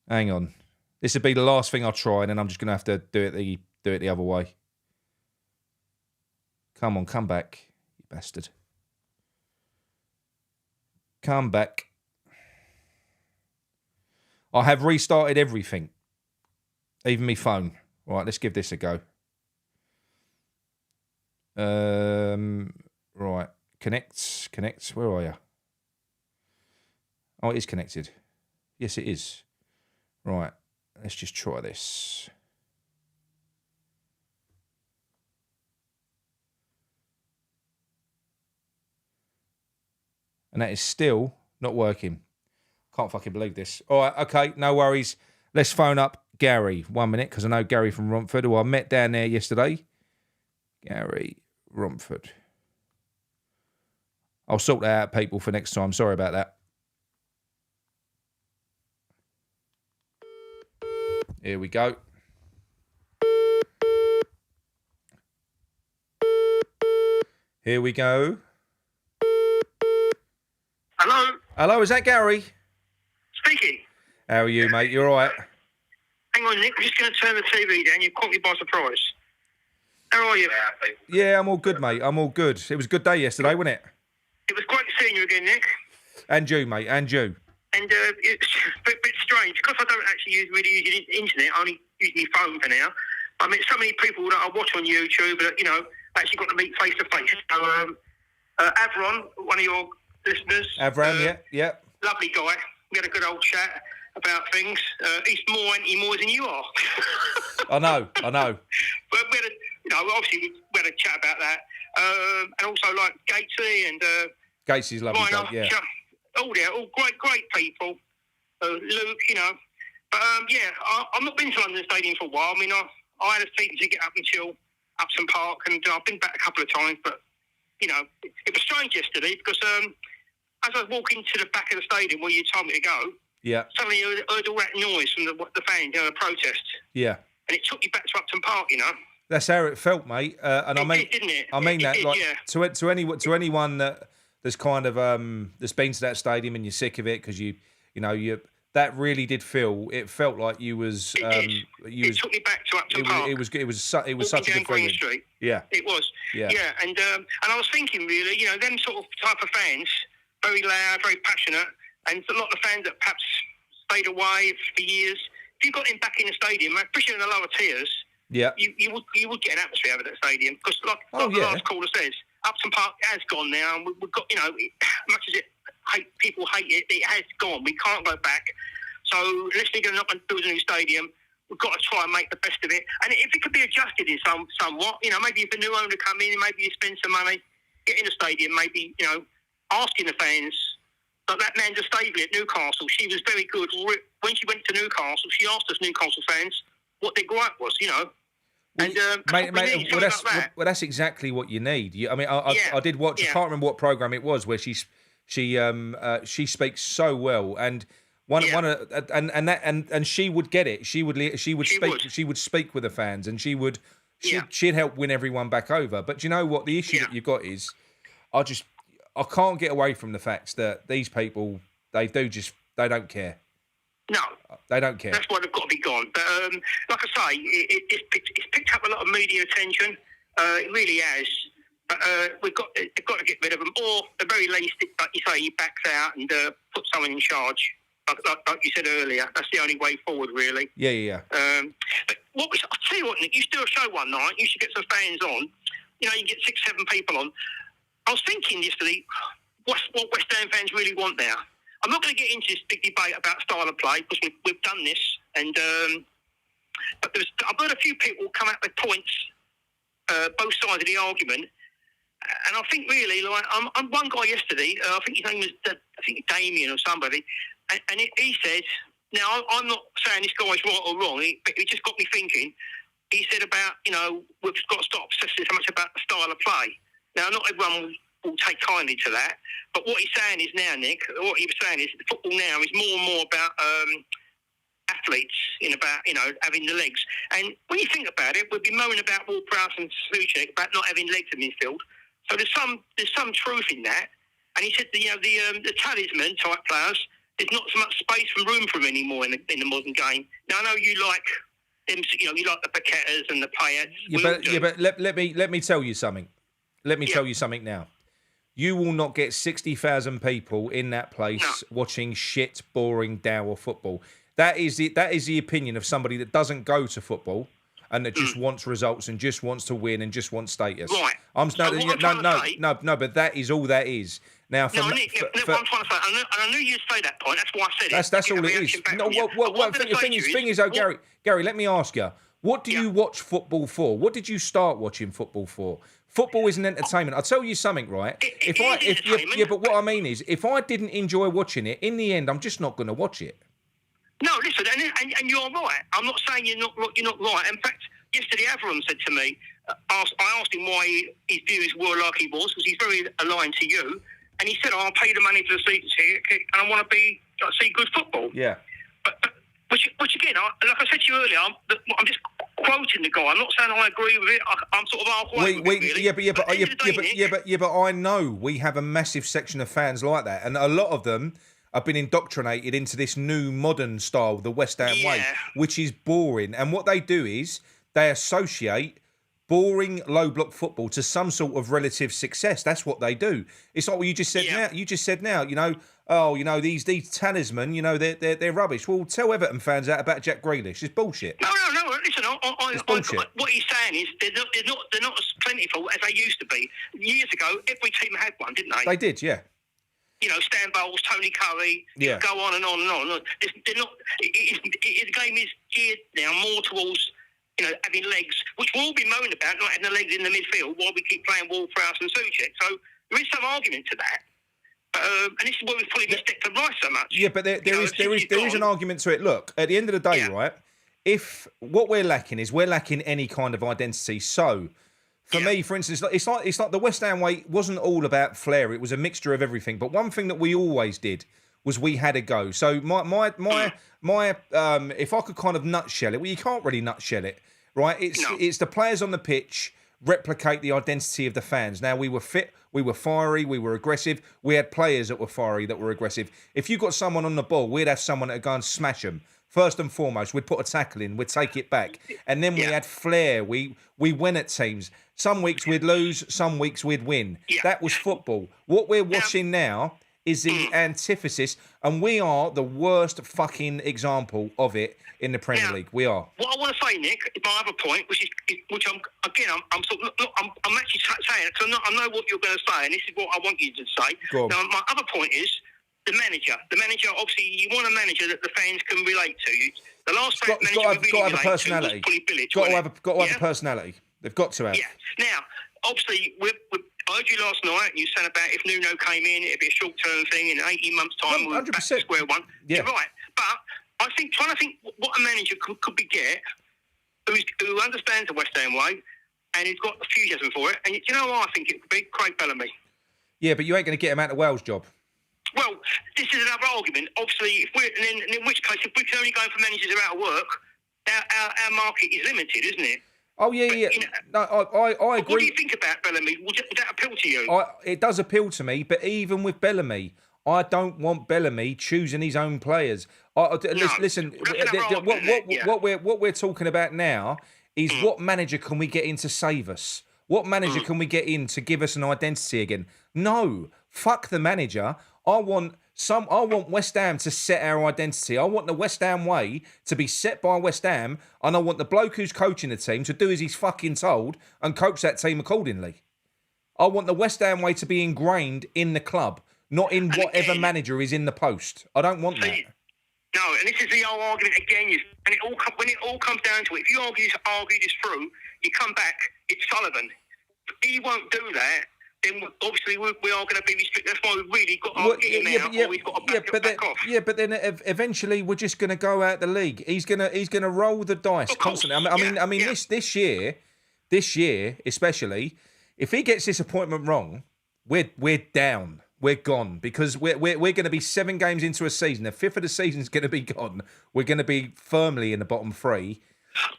Hang on. This would be the last thing I'll try, and then I'm just going to have to do it the other way. Come on, come back, you bastard. Come back. I have restarted everything. Even my phone. Right, let's give this a go. Right. Connect. Where are you? Oh, it is connected. Yes, it is. Right. Let's just try this. And that is still not working. Can't fucking believe this. All right, okay, no worries. Let's phone up Gary. 1 minute, because I know Gary from Romford, who I met down there yesterday. Gary Romford. I'll sort that out, people, for next time. Sorry about that. Here we go. Here we go. Hello? Hello, is that Gary? Speaking. How are you, mate? You all right? Hang on, Nick. I'm just going to turn the TV down. You caught me by surprise. How are you? Yeah, I'm all good, mate. I'm all good. It was a good day yesterday, wasn't it? It was great seeing you again, Nick. And you, mate, and you. And it's a bit strange, because I don't actually really use the internet. I only use my phone for now. I mean, so many people that I watch on YouTube that, you know, actually got to meet face to face. So, Avron, one of your listeners. Avron, yeah. Lovely guy. We had a good old chat about things. He's more anti-Moors than you are. I know. But we had obviously we had a chat about that. And also like Gatesy and Gatesy lovely guy, yeah. All great people. Luke, you know. But I've not been to London Stadium for a while. I mean, I had a season ticket up until Upton Park, and I've been back a couple of times. But you know, it was strange yesterday because as I was walking to the back of the stadium where you told me to go, suddenly I heard all that noise from the fans, the protest. Yeah. And it took me back to Upton Park, you know. That's how it felt, mate. And it did, didn't it? I mean it that, did, like, yeah. to anyone that's kind of that's been to that stadium and you're sick of it because you that really did feel. It felt like you was. It took me back to Upton Park. It was such a good feeling. Street. Yeah. It was. Yeah. And I was thinking, really, you know, them sort of type of fans, very loud, very passionate, and a lot of fans that perhaps stayed away for years. If you got him back in the stadium, especially in the lower tiers, you would get an atmosphere out of that stadium because, like the last caller says, Upton Park has gone now, and we've got, you know, much as people hate it, it has gone. We can't go back. So unless they're going to build a new stadium, we've got to try and make the best of it. And if it could be adjusted in somewhat, you know, maybe if a new owner come in, maybe you spend some money, get in the stadium, maybe, you know, asking the fans. Like that Amanda Staveley at Newcastle, she was very good. When she went to Newcastle, she asked us Newcastle fans what their gripe was, you know. And that's exactly what you need. I did watch. I can't remember what program it was where she speaks so well, and and she would get it. She would speak with the fans, and she'd help win everyone back over. But do you know what the issue that you've got is? I can't get away from the facts that these people they don't care. No, they don't care. That's why they've got to be gone. But like I say, it's picked up a lot of media attention. It really has. But we've got to get rid of them, or at the very least, like you say, he backs out and put someone in charge. Like you said earlier, that's the only way forward, really. Yeah. But I'll tell you what, Nick. You should do a show one night. You should get some fans on. You know, you get 6-7 people on. I was thinking yesterday, what West Ham fans really want now. I'm not going to get into this big debate about style of play because we've done this, and but I've heard a few people come out with points, both sides of the argument, and I think really, like, I'm one guy yesterday. I think his name was Damien or somebody, and he said. Now, I'm not saying this guy's right or wrong, but it just got me thinking. He said about, we've got to stop obsessing so much about the style of play. Now, not everyone will take kindly to that, but what he's saying is now, Nick, what he was saying is football now is more and more about athletes, about, having the legs. And when you think about it, we've been moaning about Ward-Prowse and Souček about not having legs in midfield. So there's some truth in that. And he said, the talisman type players, there's not so much space and room for them anymore in the modern game. Now I know you like them, you like the Paquetas and the Payets. But let me tell you something. Let me tell you something now. You will not get 60,000 people in that place watching shit, boring Dower football. That is the opinion of somebody that doesn't go to football and that just wants results and just wants to win and just wants status. Right. But that is all that is. Now, Nick, what I'm trying to say, I knew you'd say that point. That's why I said it. That's all it is. No, the thing is, Gary, let me ask you, what do you watch football for? What did you start watching football for? Football is an entertainment. I'll tell you something, right? But what I mean is, if I didn't enjoy watching it, in the end, I'm just not going to watch it. No, listen, and you're right. I'm not saying you're not right. In fact, yesterday, Avram said to me, I asked him why his views were like he was, because he's very aligned to you. And he said, I'll pay the money for the season ticket and I want to see good football. Yeah. But which again, like I said to you earlier, I'm just quoting the guy. I'm not saying I agree with it. I'm sort of halfway with it, really. But I know we have a massive section of fans like that. And a lot of them have been indoctrinated into this new modern style, the West Ham way, which is boring. And what they do is they associate boring low block football to some sort of relative success. That's what they do. It's like what you just said now. You just said now, these talisman, they're rubbish. Well, tell Everton fans that about Jack Grealish. It's bullshit. No. Listen, it's bullshit. What he's saying is they're not as plentiful as they used to be. Years ago, every team had one, didn't they? They did, yeah. Stan Bowles, Tony Curry, go on and on and on. They're not. The game is geared now more towards having legs, which we'll all be moaning about, not having the legs in the midfield while we keep playing Ward-Prowse and Souček. So there is some argument to that. And this is why we're pulling this deck to rice so much. Yeah, but there is an argument to it. Look, at the end of the day, right, if what we're lacking any kind of identity. So, for me, for instance, it's like the West Ham way wasn't all about flair. It was a mixture of everything. But one thing that we always did was we had a go. So my if I could kind of nutshell it, well, you can't really nutshell it. Right, it's the players on the pitch replicate the identity of the fans. Now, we were fit, we were fiery, we were aggressive. We had players that were fiery, that were aggressive. If you got someone on the ball, we'd have someone that would go and smash them. First and foremost, we'd put a tackle in, we'd take it back. And then we had flair. We win at teams. Some weeks we'd lose, some weeks we'd win. That was football. What we're watching now is the antithesis, and we are the worst fucking example of it in the Premier League. We are. What I want to say, Nick, is my other point, which I'm actually saying it because I know what you're going to say, and this is what I want you to say. Now, my other point is the manager. The manager, obviously, you want a manager that the fans can relate to. The last manager we really related to was Polly Bilic. Got to have a personality. They've got to have. Yeah. Now, obviously, I heard you last night, and you said about if Nuno came in, it'd be a short-term thing. In 18 months' time, we're back to square one. Yeah. You're right. But I think trying to think what a manager could be get who understands the West Ham way and who's got enthusiasm for it. And you know what I think it could be? Craig Bellamy. Yeah, but you ain't going to get him out of Wales' job. Well, this is another argument. Obviously, in which case, if we can only go for managers who are out of work, our market is limited, isn't it? Oh, yeah. No, I agree. What do you think about Bellamy? Would that appeal to you? It does appeal to me, but even with Bellamy, I don't want Bellamy choosing his own players. Listen, what we're talking about now is what manager can we get in to save us? What manager can we get in to give us an identity again? No, fuck the manager. I want West Ham to set our identity. I want the West Ham way to be set by West Ham, and I want the bloke who's coaching the team to do as he's fucking told and coach that team accordingly. I want the West Ham way to be ingrained in the club, not in And whatever again, manager is in the post. I don't want that. No, and this is the whole argument again. When it all comes down to it, if you argue this through, you come back, it's Sullivan. If he won't do that, then obviously we are going to be restricted. That's why we've really got to argue him out, or we've got to back off. Yeah, but then eventually we're just going to go out the league. He's going to roll the dice constantly. I mean, this year especially, if he gets this appointment wrong, we're down. We're gone because we're going to be 7 games into a season. The 5th of the season's going to be gone. We're going to be firmly in the bottom 3.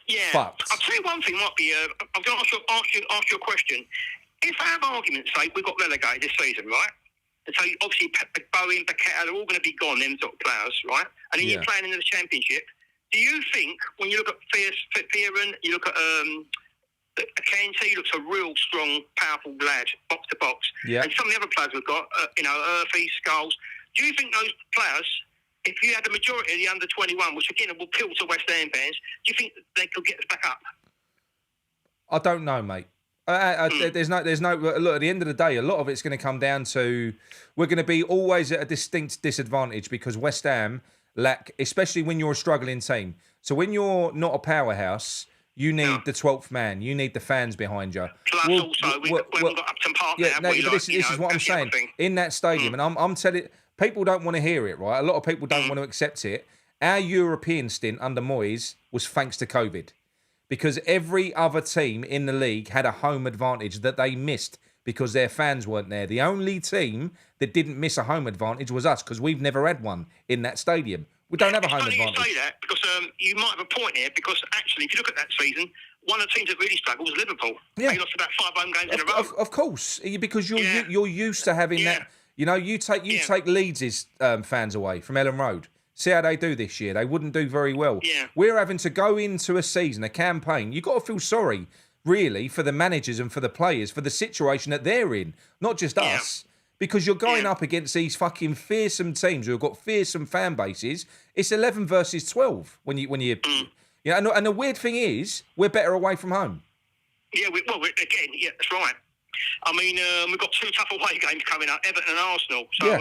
Yeah. Fucked. I'll tell you one thing. Might be. I'm going to ask you a question. If, for argument's sake, we got relegated this season, right? And so obviously Bowen, Paqueta, they're all going to be gone. Them sort of players, right? And then you're playing in the Championship. Do you think when you look at Fearon, you look at Kante looks a real strong, powerful lad, box to box. Yeah. And some of the other players we've got, Earthy, Skulls. Do you think those players, if you had the majority of the under 21, which again will appeal to West Ham fans, do you think they could get us back up? I don't know, mate. There's no. Look, at the end of the day, a lot of it's going to come down to we're going to be always at a distinct disadvantage because West Ham lack, especially when you're a struggling team. So when you're not a powerhouse. You need the 12th man. You need the fans behind you. Plus, we haven't got Upton Park now. But this is what I'm saying. In that stadium, and I'm telling people don't want to hear it, right? A lot of people don't want to accept it. Our European stint under Moyes was thanks to COVID. Because every other team in the league had a home advantage that they missed because their fans weren't there. The only team that didn't miss a home advantage was us because we've never had one in that stadium. We don't have a home advantage. You say that because you might have a point here because actually, if you look at that season, one of the teams that really struggled was Liverpool. Yeah. They lost about 5 home games in a row. Of course, because you're used to having that. You know, you take Leeds' fans away from Ellen Road. See how they do this year. They wouldn't do very well. Yeah. We're having to go into a season, a campaign. You've got to feel sorry, really, for the managers and for the players, for the situation that they're in, not just us. Because you're going up against these fucking fearsome teams who have got fearsome fan bases. It's 11 versus 12 when you and the weird thing is we're better away from home. Yeah, that's right. I mean, we've got 2 tough away games coming up, Everton and Arsenal. So, but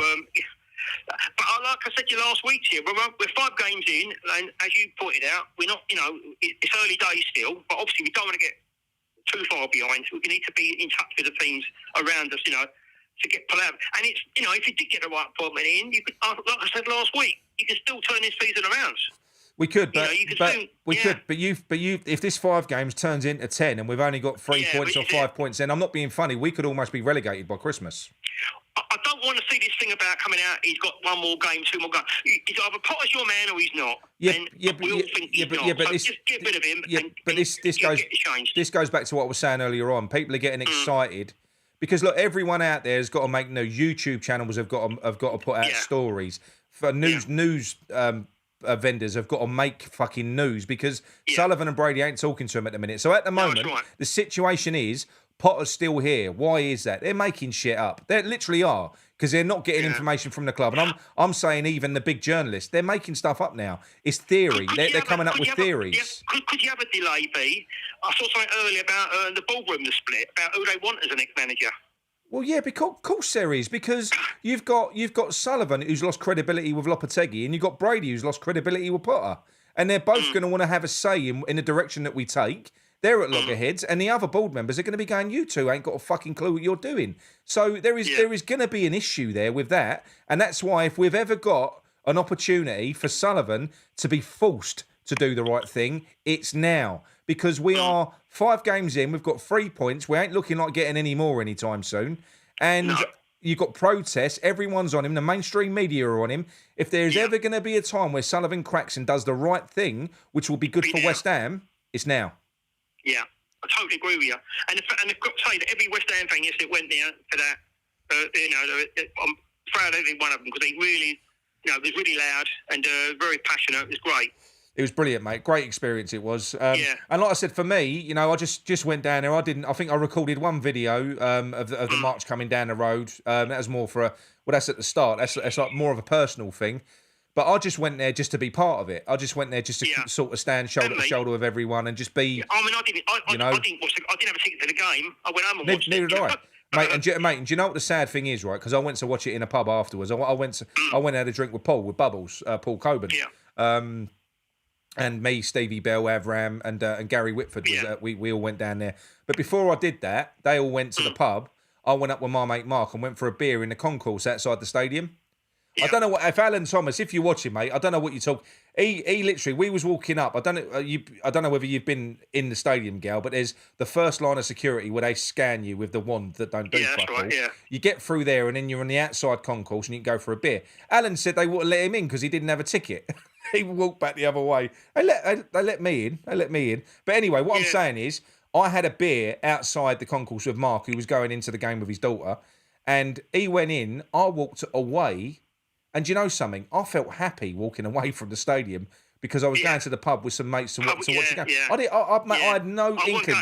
like I said to you last week, here we're 5 games in, and as you pointed out, we're not. It's early days still, but obviously we don't want to get too far behind. We need to be in touch with the teams around us. To get pulled out. And it's, if you did get the right appointment in, you could, like I said last week, you can still turn this season around. We could, but if this 5 games turns into 10 and we've only got 3 points or 5 points, then I'm not being funny. We could almost be relegated by Christmas. I don't want to see this thing about coming out. He's got 1 more game, 2 more games. He's either Potter's your man or he's not. We all think he's not. So just get rid of him. This goes back to what I was saying earlier on. People are getting excited. Because look, everyone out there has got to make YouTube channels have got to put out stories. For news vendors have got to make fucking news because Sullivan and Brady ain't talking to him at the minute. So at the moment, the situation is Potter's still here. Why is that? They're making shit up. They literally are because they're not getting information from the club. And I'm saying even the big journalists, they're making stuff up now. It's theory. They're coming up with theories. Could you have a delay, B? I saw something earlier about the ballroom the split, about who they want as an ex-manager. Well, yeah, because of course there is, because you've got Sullivan who's lost credibility with Lopetegui, and you've got Brady who's lost credibility with Potter, and they're both going to want to have a say in the direction that we take. They're at loggerheads, and the other board members are going to be going, "You two ain't got a fucking clue what you're doing." So there is going to be an issue there with that, and that's why if we've ever got an opportunity for Sullivan to be forced to do the right thing, it's now. Because we are 5 games in, we've got 3 points. We ain't looking like getting any more anytime soon. And you've got protests. Everyone's on him. The mainstream media are on him. If there's ever going to be a time where Sullivan cracks and does the right thing, which will be good for West Ham, it's now. Yeah, I totally agree with you. And I've got to say that every West Ham fan yesterday went there for that. I'm proud of every one of them because they really, it was really loud and very passionate. It was great. It was brilliant, mate. Great experience it was. And like I said, for me, I just went down there. I think I recorded one video of the march coming down the road. That was more for that's at the start. That's like more of a personal thing. But I just went there just to be part of it. I just went there just to sort of stand shoulder to shoulder with everyone and just be. I mean, I didn't have a ticket to the game. I went home and watched it. Neither did I. Mate, and do you know what the sad thing is, right? Because I went to watch it in a pub afterwards. I went and had a drink with Paul, with Bubbles, Paul Coburn. Yeah. And me, Stevie Bell, Avram, and Gary Whitford. We all went down there. But before I did that, they all went to the pub. I went up with my mate Mark and went for a beer in the concourse outside the stadium. Yeah. I don't know if Alan Thomas, if you're watching, mate, I don't know what you talk. He literally, we was walking up. I don't know whether you've been in the stadium, Gal, but there's the first line of security where they scan you with the wand that don't do fuck all. Yeah. You get through there and then you're on the outside concourse and you can go for a beer. Alan said they wouldn't let him in because he didn't have a ticket. He walked back the other way. They let me in. They let me in. But anyway, what I'm saying is, I had a beer outside the concourse with Mark, who was going into the game with his daughter, and he went in. I walked away, and do you know something? I felt happy walking away from the stadium because I was going to the pub with some mates to watch the game. Yeah. I had no inkling.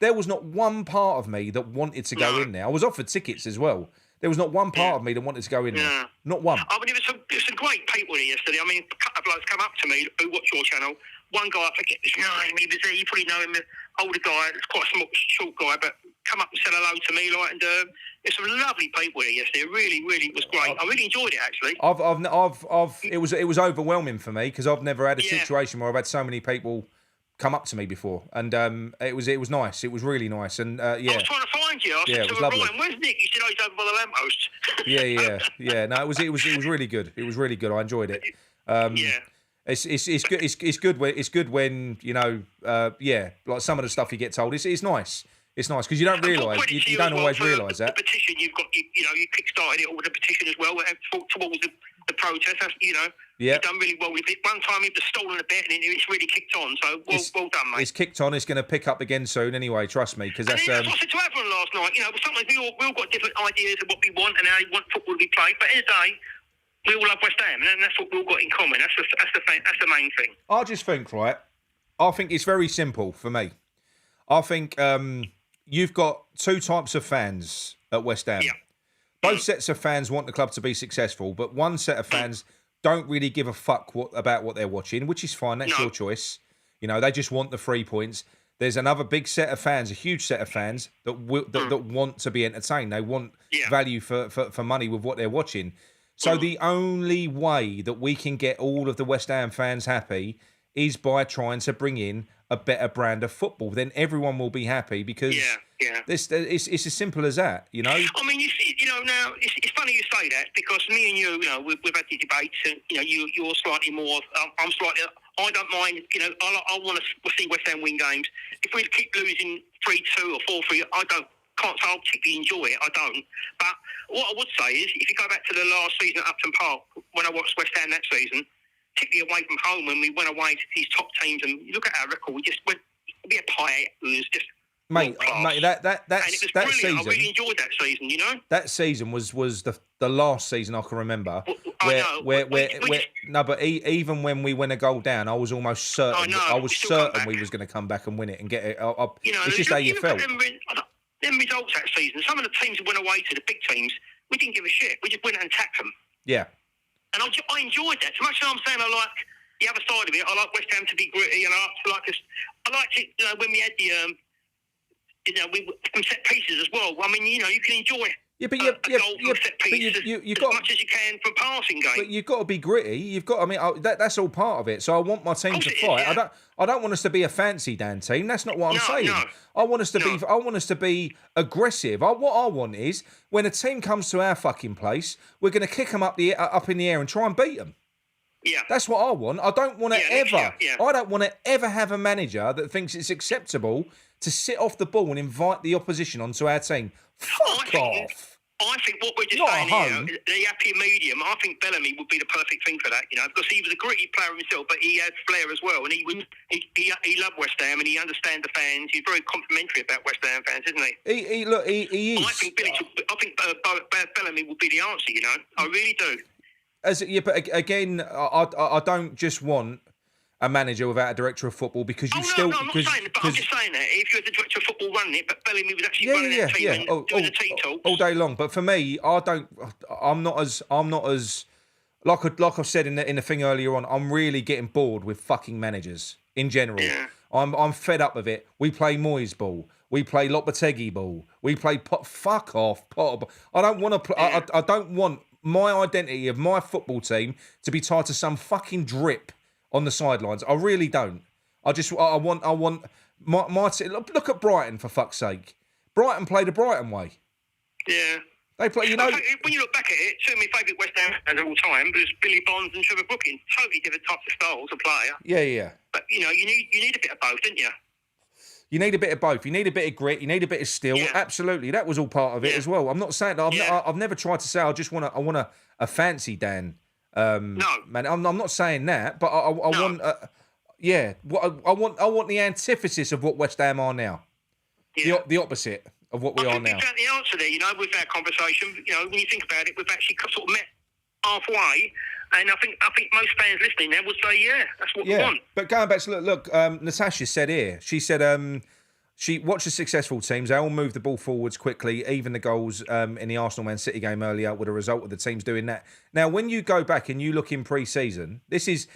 There was not one part of me that wanted to go in there. I was offered tickets as well. There was not one part of me that wanted to go in there. Not one. I mean, there was some great people there yesterday. I mean, a couple of blokes come up to me who watch your channel. One guy, I forget his name, he was there, you probably know him, older guy, it's quite a short guy, but come up and said hello to me, like, and there's some lovely people there yesterday. It really, really was great. I really enjoyed it, actually. It was overwhelming for me because I've never had a situation where I've had so many people come up to me before, and it was nice. It was really nice, and I was trying to find you. I said to Ryan, "Where's Nick?" He said, "Oh, he's over by the lamppost." yeah. No, it was really good. It was really good. I enjoyed it. It's good when you know, like some of the stuff you get told. It's nice. It's nice because you don't realise. You don't always realise that. The petition you've got, you kick-started it all with the petition as well, towards the protest. That's, you've done really well with it. One time it was stolen a bit, and it's really kicked on. So well done, mate. It's kicked on. It's going to pick up again soon, anyway. Trust me, because that's. That's what I said to everyone last night. Sometimes we all got different ideas of what we want and how we want football to be played. But in the day, we all love West Ham, and that's what we all got in common. That's the main thing. I just think, right. I think it's very simple for me. I think you've got two types of fans at West Ham. Yeah. Both sets of fans want the club to be successful, but one set of fans don't really give a fuck about what they're watching, which is fine. That's your choice. They just want the 3 points. There's another big set of fans, a huge set of fans that want to be entertained. They want value for money with what they're watching. So the only way that we can get all of the West Ham fans happy is by trying to bring in a better brand of football. Then everyone will be happy because it's as simple as that, I mean, now it's funny you say that because me and you, we've had the debates, and you're slightly more. I'm slightly. I don't mind. I want to see West Ham win games. If we keep losing 3-2 or 4-3, can't say I particularly enjoy it. I don't. But what I would say is, if you go back to the last season at Upton Park, when I watched West Ham that season, particularly away from home, when we went away to these top teams, and you look at our record, we just went. We had Payet, who was just. Mate, that season. I really enjoyed that season. That season was the last season I can remember. Even when we went a goal down, I was almost certain. I was certain we was going to come back and win it and get it. It's just how you felt. Them results that season. Some of the teams that went away to the big teams, we didn't give a shit. We just went and attacked them. Yeah. And I enjoyed that. So much as I'm saying I like the other side of it. I like West Ham to be gritty, and I liked it. When we had the. We set pieces as well. I mean, you can enjoy a goal set piece as much as you can from passing game. But you've got to be gritty. You've got. I mean, that's all part of it. So I want my team to fight. I don't want us to be a fancy Dan team. That's not what I'm saying. No. I want us to be. I want us to be aggressive. What I want is when a team comes to our fucking place, we're going to kick them up in the air and try and beat them. Yeah, that's what I want. I don't want to ever. I don't want to ever have a manager that thinks it's acceptable to sit off the ball and invite the opposition onto our team. Fuck off. I think what we're just saying here, the happy medium, I think Bellamy would be the perfect thing for that, because he was a gritty player himself, but he had flair as well, and he loved West Ham, and he understands the fans. He's very complimentary about West Ham fans, isn't he? He is. I think Bellamy would be the answer, I really do. But again, I don't just want a manager without a director of football because you still. I'm not saying that, but I'm just saying that if you're the director of football running it, but Bellamy was actually running that team and doing the team talks all day long. But for me, I'm not as like I've said in the thing earlier on. I'm really getting bored with fucking managers in general. Yeah. I'm fed up of it. We play Moyes ball. We play Lopetegui ball. We play fuck off Potter ball. I don't want to play. I don't want my identity of my football team to be tied to some fucking drip on the sidelines. I really don't. I want my team. Look at Brighton, for fuck's sake. Brighton play the Brighton way. Yeah. They play, you know. When you look back at it, two of my favourite West Ham fans of all time was Billy Bonds and Trevor Brooking. Totally different types of styles of player. Yeah. But you need a bit of both, don't you? You need a bit of both. You need a bit of grit. You need a bit of steel. Yeah. Absolutely, that was all part of it as well. I'm not saying that. I've never tried to say I just want a fancy Dan. No, man. I'm not saying that, but I want. I want the antithesis of what West Ham are now. Yeah. The opposite of what we are now. I think the answer there, with that conversation, when you think about it, we've actually sort of met halfway, and I think most fans listening there would say, yeah, that's what we want. But going back to look, Natasha said here, she said she watched the successful teams. They all move the ball forwards quickly, even the goals in the Arsenal-Man City game earlier were a result of the teams doing that. Now, when you go back and you look in pre-season, this is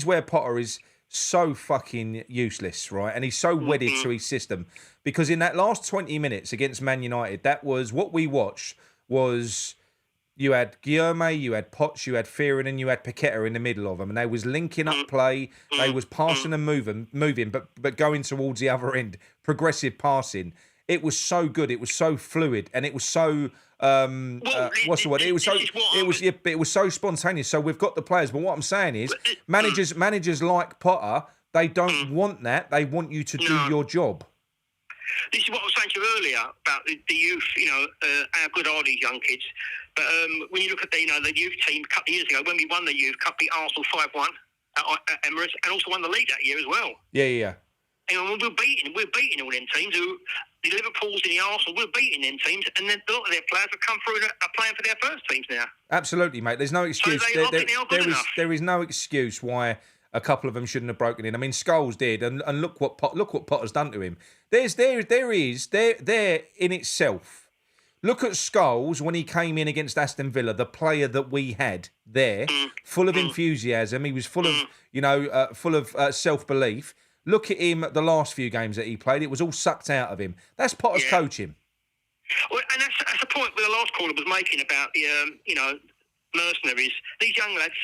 where Potter is so fucking useless, right? And he's so wedded to his system. Because in that last 20 minutes against Man United, that was what we watched was you had Guillaume, you had Potts, you had Fearon, and you had Paqueta in the middle of them. And they was linking up play. They was passing and moving, but going towards the other end. Progressive passing. It was so good. It was so fluid. And it was so... what's the word? It was so spontaneous. So we've got the players, but what I'm saying is, managers like Potter, they don't want that. They want you to do your job. This is what I was saying to you earlier about the youth. How good are these young kids? But when you look at the youth team a couple of years ago, when we won the Youth Cup, beat Arsenal 5-1 at Emirates, and also won the league that year as well. Yeah. We're beating all them teams who. The Liverpools and the Arsenal, we're beating them teams, and then a lot of their players have come through and are playing for their first teams now. Absolutely, mate. There's no excuse. There is no excuse why a couple of them shouldn't have broken in. I mean, Scholes did, and look what Potter's done to him. There in itself. Look at Scholes when he came in against Aston Villa, the player that we had there, full of enthusiasm. He was full of self-belief. Look at him the last few games that he played. It was all sucked out of him. That's Potter's coaching. Well, and that's the point where the last caller was making about the, mercenaries. These young lads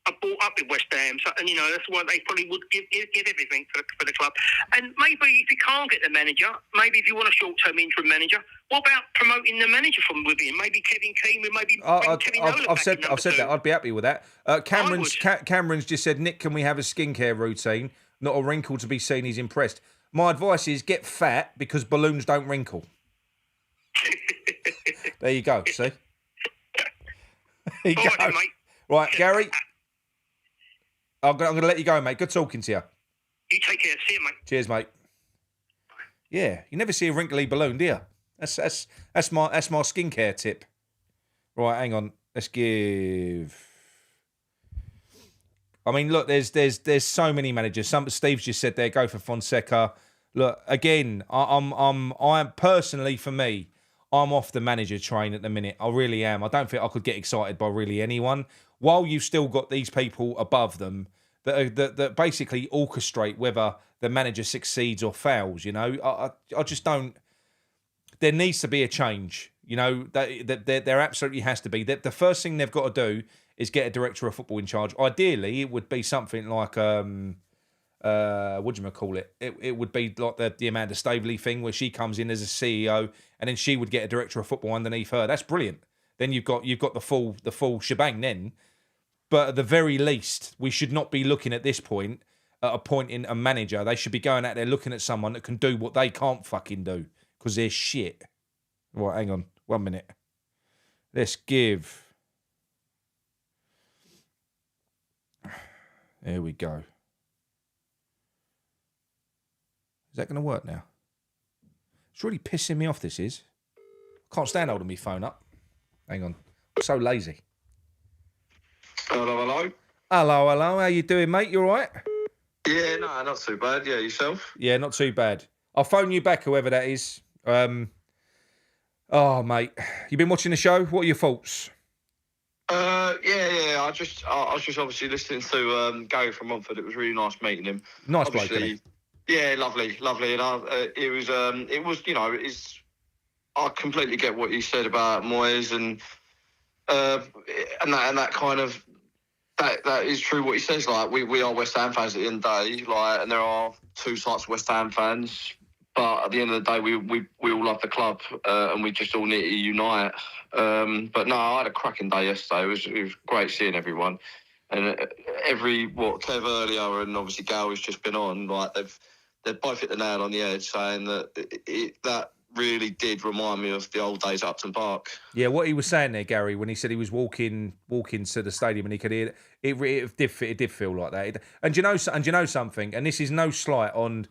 are brought up with West Ham, and that's why they probably would give everything for the club. And maybe if you can't get the manager, maybe if you want a short-term interim manager, what about promoting the manager from within? Maybe Kevin Keane, maybe Kevin Nolan. I've said that. I'd be happy with that. Cameron's just said, Nick, can we have a skincare routine? Not a wrinkle to be seen. He's impressed. My advice is get fat because balloons don't wrinkle. There you go. See? There you go. Right, mate. Right, Gary. I'm going to let you go, mate. Good talking to you. You take care. See you, mate. Cheers, mate. Yeah, you never see a wrinkly balloon, do you? That's my skincare tip. Right, hang on. Let's give. I mean, look, there's so many managers. Steve's just said there, go for Fonseca. Look, again, I'm personally, for me, I'm off the manager train at the minute. I really am. I don't think I could get excited by really anyone. While you've still got these people above them that basically orchestrate whether the manager succeeds or fails, I just don't. There needs to be a change. There absolutely has to be. The first thing they've got to do is get a director of football in charge. Ideally, it would be something like what do you call it? It would be like the Amanda Staveley thing, where she comes in as a CEO, and then she would get a director of football underneath her. That's brilliant. Then you've got the full shebang. Then, but at the very least, we should not be looking at this point at appointing a manager. They should be going out there looking at someone that can do what they can't fucking do because they're shit. Right, hang on 1 minute. Let's give. There we go. Is that going to work now? It's really pissing me off, this is. I can't stand holding my phone up. Hang on. I'm so lazy. Hello. Hello. How you doing, mate? You all right? Yeah, no, not too bad. Yeah, yourself? Yeah, not too bad. I'll phone you back, whoever that is. Oh, mate. You been watching the show? What are your thoughts? Yeah. I was just obviously listening to Gary from Montford. It was really nice meeting him. Nice bloke, isn't he? Yeah, lovely. And it was, I completely get what you said about Moyes and that kind of that is true what he says. Like we are West Ham fans at the end of the day, like, and there are two types of West Ham fans. But at the end of the day, we all love the club, and we just all need to unite. But no, I had a cracking day yesterday. It was great seeing everyone, and Kev earlier and obviously Gal has just been on. Like they've both hit the nail on the head, saying that that really did remind me of the old days at Upton Park. Yeah, what he was saying there, Gary, when he said he was walking to the stadium and he could hear it did feel like that. And you know something, and this is no slight on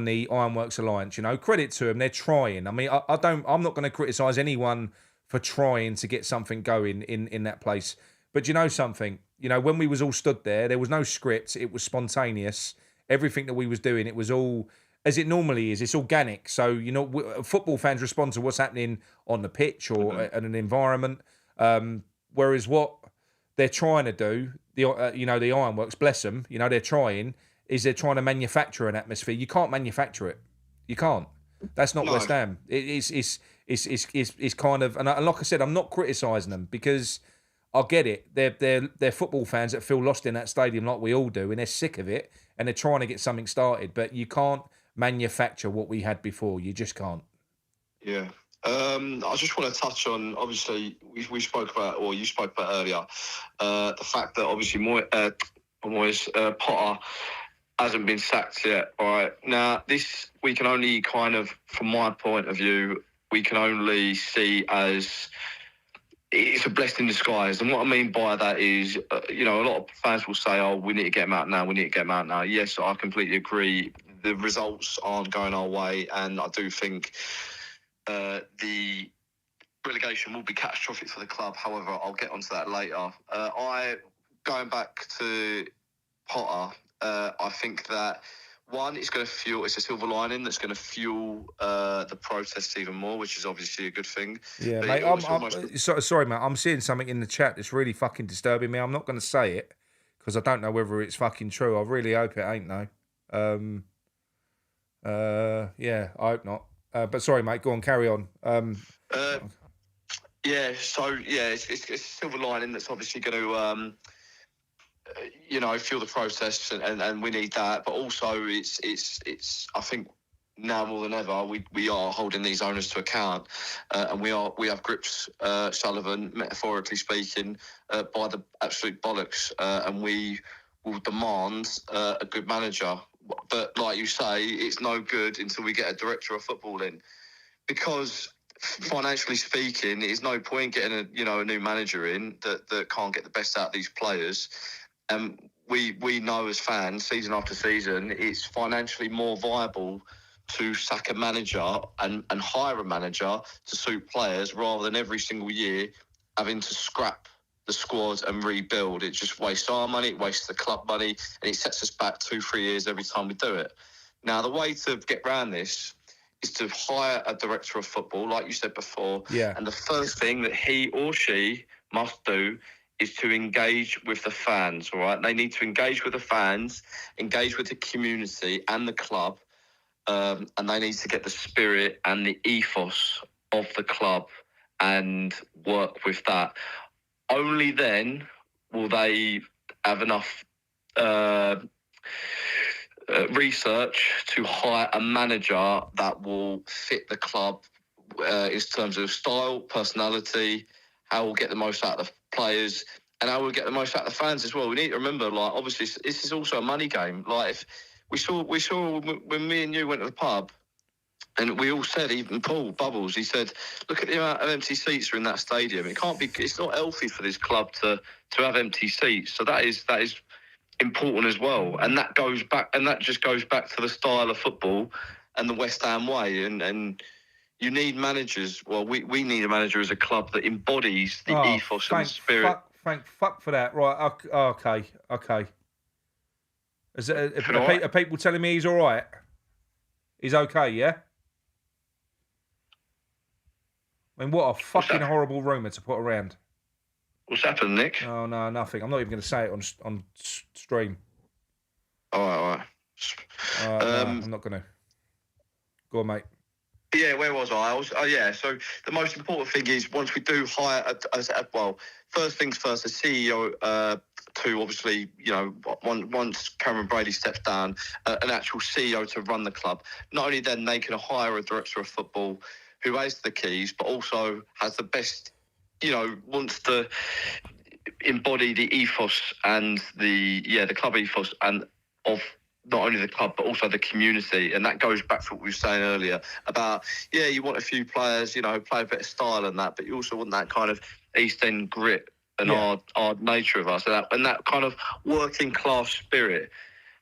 the Ironworks Alliance. You know, credit to them, they're trying. I mean, I'm not going to criticise anyone for trying to get something going in that place. But you know something, you know, when we was all stood there was no script. It was spontaneous. Everything that we was doing, it was all as it normally is. It's organic. So, you know, football fans respond to what's happening on the pitch or in an environment. Whereas what they're trying to do, the Ironworks, bless them, you know, they're trying to manufacture an atmosphere. You can't manufacture it. You can't. That's not West Ham. It's kind of, and like I said, I'm not criticising them because I get it. They're football fans that feel lost in that stadium like we all do, and they're sick of it, and they're trying to get something started. But you can't manufacture what we had before. You just can't. Yeah. I just want to touch on, obviously, we spoke about, or you spoke about earlier, the fact that obviously Potter hasn't been sacked yet. All right. Now, this we can only kind of, from my point of view, we can only see as it's a blessing in disguise. And what I mean by that is, a lot of fans will say, oh, we need to get him out now. Yes, I completely agree. The results aren't going our way, and I do think the relegation will be catastrophic for the club. However, I'll get onto that later. Going back to Potter, I think that one, it's a silver lining that's going to fuel the protests even more, which is obviously a good thing. Yeah, mate. Sorry, mate. I'm seeing something in the chat that's really fucking disturbing me. I'm not going to say it because I don't know whether it's fucking true. I really hope it ain't, though. Yeah, I hope not. But sorry, mate. Go on, carry on. It's a silver lining that's obviously going to fuel the process, and we need that. But also, it's I think now more than ever we are holding these owners to account, and we have gripped Sullivan, metaphorically speaking, by the absolute bollocks, and we will demand a good manager. But like you say, it's no good until we get a director of football in, because financially speaking, there's no point getting a new manager in that can't get the best out of these players. And we know as fans, season after season, it's financially more viable to sack a manager and hire a manager to suit players rather than every single year having to scrap the squad and rebuild. It just wastes our money, it wastes the club money, and it sets us back 2-3 years every time we do it. Now, the way to get around this is to hire a director of football, like you said before. Yeah. And the first thing that he or she must do is to engage with the fans, all right? They need to engage with the fans, engage with the community and the club, and they need to get the spirit and the ethos of the club and work with that. Only then will they have enough research to hire a manager that will fit the club in terms of style, personality, how we'll get the most out of the players, and how we'll get the most out of the fans as well. We need to remember, like, obviously, this is also a money game. Like, if we saw when me and you went to the pub, and we all said, even Paul Bubbles, he said, look at the amount of empty seats are in that stadium. It's not healthy for this club to have empty seats. So that is important as well. And that just goes back to the style of football and the West Ham way. And you need managers. Well, we need a manager as a club that embodies the ethos and the spirit. Thank fuck for that. Right. Okay. Are people telling me he's all right? He's okay, yeah? I mean, what a fucking horrible rumour to put around. What's happened, Nick? Oh, no, nothing. I'm not even going to say it on stream. All right. No, I'm not going to. Go on, mate. Yeah, where was I? So the most important thing is once we do hire, first things first, a CEO to obviously, once Cameron Brady steps down, an actual CEO to run the club. Not only then they can hire a director of football who has the keys, but also has the best, wants to embody the ethos and the club ethos and of not only the club but also the community, and that goes back to what we were saying earlier about you want a few players play a bit of style and that, but you also want that kind of East End grit and our nature of us, and that kind of working class spirit,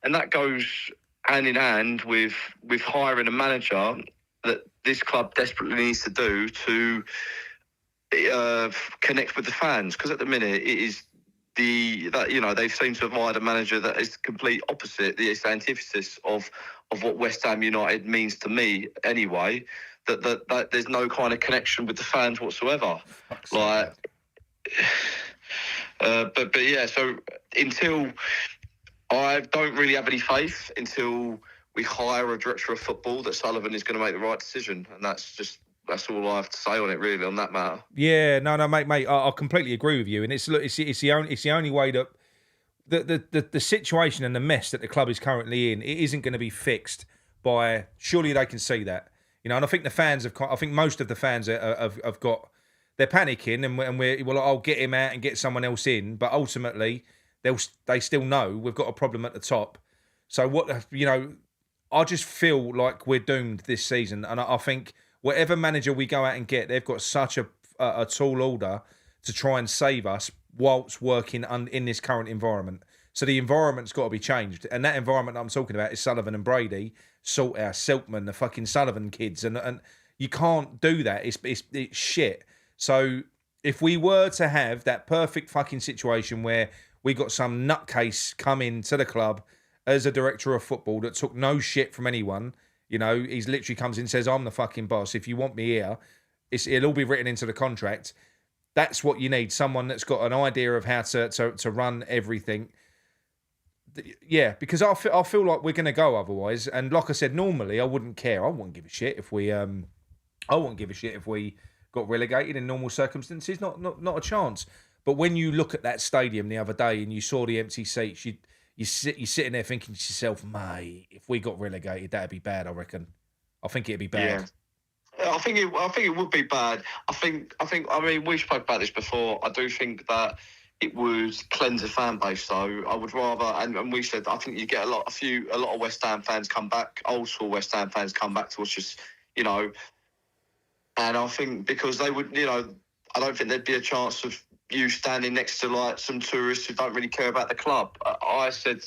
and that goes hand in hand with hiring a manager that this club desperately needs to do to connect with the fans, because at the minute it is they seem to have hired a manager that is the complete opposite. It's the antithesis of what West Ham United means to me anyway. That there's no kind of connection with the fans whatsoever. But yeah. So until I don't really have any faith until we hire a director of football that Sullivan is going to make the right decision, and that's all I have to say on it, really, on that matter. Yeah, no, mate. I completely agree with you, and it's the only way that the situation and the mess that the club is currently in, it isn't going to be fixed by. Surely they can see that, and I think the fans have. I think most of the fans have got. They're panicking, and I'll get him out and get someone else in, but ultimately they still know we've got a problem at the top. So I just feel like we're doomed this season, and I think. Whatever manager we go out and get, they've got such a tall order to try and save us whilst working in this current environment. So the environment's got to be changed. And that environment I'm talking about is Sullivan and Brady, Salthouse, Silkman, the fucking Sullivan kids. And you can't do that. It's shit. So if we were to have that perfect fucking situation where we got some nutcase come into the club as a director of football that took no shit from anyone, he's literally comes in and says, I'm the fucking boss. If you want me here, it'll all be written into the contract. That's what you need. Someone that's got an idea of how to run everything. Yeah, because I feel like we're going to go otherwise. And like I said, normally I wouldn't care. I wouldn't give a shit if we got relegated in normal circumstances. Not a chance. But when you look at that stadium the other day and you saw the empty seats, you're sitting there thinking to yourself, mate, if we got relegated, that'd be bad, I reckon. I think it'd be bad. Yeah. I think it would be bad. I mean, we spoke about this before. I do think that it would cleanse the fan base, though. I would rather, and we said, I think you get a lot of West Ham fans come back, old school West Ham fans come back to us, just, and I think because they would, I don't think there'd be a chance of you standing next to like some tourists who don't really care about the club. I said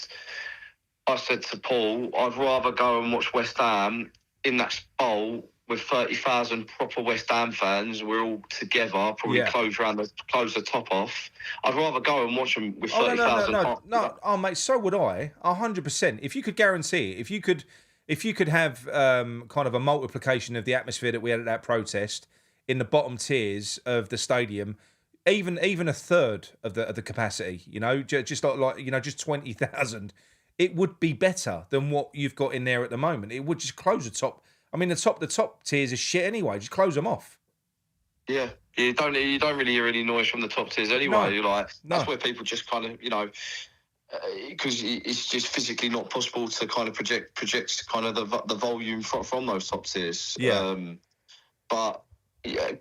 to Paul, I'd rather go and watch West Ham in that bowl with 30,000 proper West Ham fans. We're all together, probably close the top off. I'd rather go and watch them with 30,000. No. Oh, mate, so would I. 100%. If you could guarantee it, if you could have kind of a multiplication of the atmosphere that we had at that protest in the bottom tiers of the stadium. Even a third of the capacity, just like just 20,000, it would be better than what you've got in there at the moment. It would just close the top. I mean, the top tiers are shit anyway. Just close them off. Yeah, you don't really hear any noise from the top tiers anyway. No. You're like, that's where people just kind of because it's just physically not possible to kind of project kind of the volume from those top tiers. Yeah. But I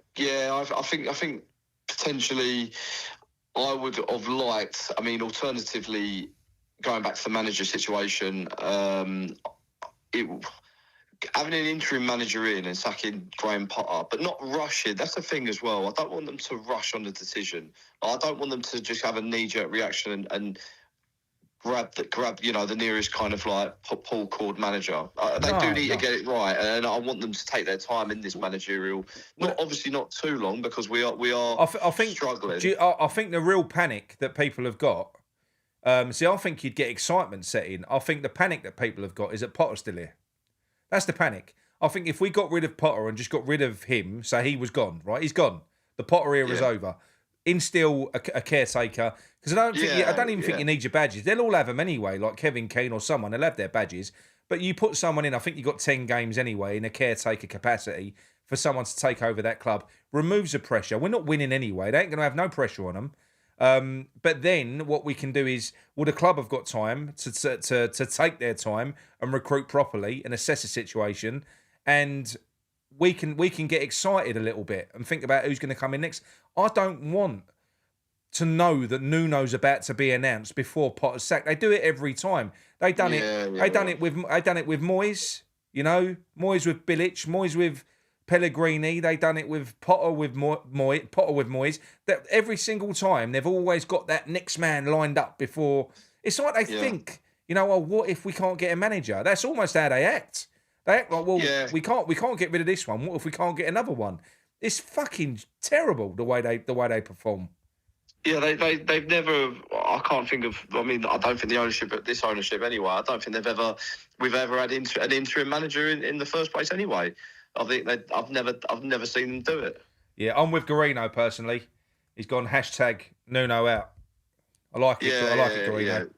think. Potentially, I would have liked. I mean, alternatively, going back to the manager situation, having an interim manager in and sacking Graham Potter, but not rushing. That's the thing as well. I don't want them to rush on the decision. I don't want them to just have a knee-jerk reaction and grab the nearest kind of like Paul Cord manager. They do need to get it right, and I want them to take their time in this managerial. Obviously not too long, because we are I think struggling. I think the real panic that people have got. I think you'd get excitement set in. I think the panic that people have got is that Potter's still here. That's the panic. I think if we got rid of Potter and just got rid of him, so he was gone, right? He's gone. The Potter era is over. instill a caretaker, because I don't even think you need your badges. They'll all have them anyway, like Kevin Keane or someone. They'll have their badges, but you put someone in. I think you got 10 games anyway in a caretaker capacity for someone to take over that club. Removes the pressure. We're not winning anyway. They ain't going to have no pressure on them. But then what we can do is, well, the club have got time to take their time and recruit properly and assess the situation, and we can get excited a little bit and think about who's going to come in next. I don't want to know that Nuno's about to be announced before Potter's sacked. They do it every time. They done it. They done it with Moyes. You know, Moyes with Bilic, Moyes with Pellegrini. They done it with Potter with Moyes. That every single time they've always got that next man lined up before. It's like they think, you know, well, what if we can't get a manager? That's almost how they act. They act like, well, we can't get rid of this one. What if we can't get another one? It's fucking terrible the way they perform. Yeah, they've never. I can't think of. I mean, I don't think this ownership anyway. I don't think we've ever had an interim manager in the first place anyway. I think I've never seen them do it. Yeah, I'm with Garino personally. He's gone #Nuno out. I like it. I like it, Garino.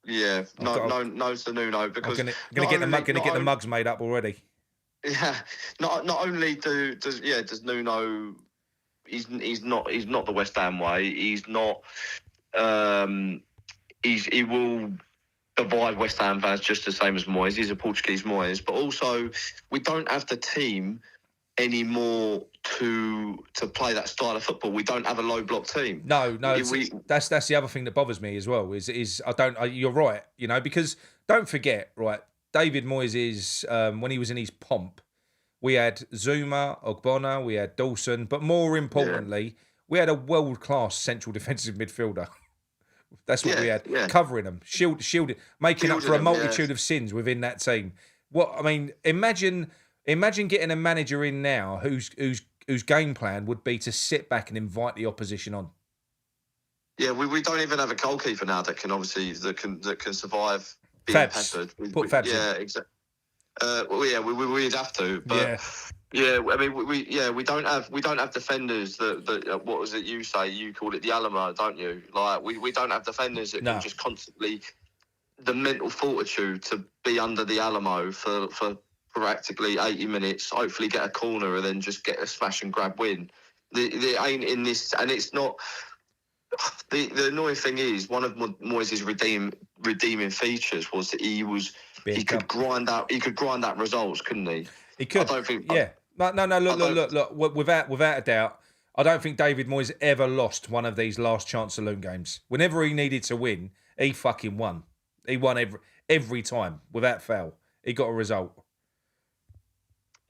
Yeah. No to Nuno, because I'm gonna get the mugs made up already. Yeah. Not only does Nuno. He's not the West Ham way. He's not. He will divide West Ham fans just the same as Moyes. He's a Portuguese Moyes, but also we don't have the team anymore to play that style of football. We don't have a low block team. No. That's the other thing that bothers me as well. Is you're right. You know, because don't forget, right? David Moyes is when he was in his pomp. We had Zuma, Ogbonna, we had Dawson, but more importantly, we had a world-class central defensive midfielder. That's what we had, covering them, shielding, making up for a multitude of sins within that team. Imagine getting a manager in now whose game plan would be to sit back and invite the opposition on. Yeah, we don't even have a goalkeeper now that can survive being peppered. Put Fabs in. Yeah, exactly. We'd have to, but I mean, we don't have defenders that what was it you say? You call it the Alamo, don't you? Like we don't have defenders that can just constantly the mental fortitude to be under the Alamo for practically 80 minutes, hopefully get a corner and then just get a smash and grab win. They ain't in this, and it's not. The annoying thing is, one of Moyes' redeeming features was that he could grind out results, couldn't he? He could. I don't think. Yeah. No. Look. Without a doubt, I don't think David Moyes ever lost one of these last Chance Saloon games. Whenever he needed to win, he fucking won. He won every time without fail. He got a result.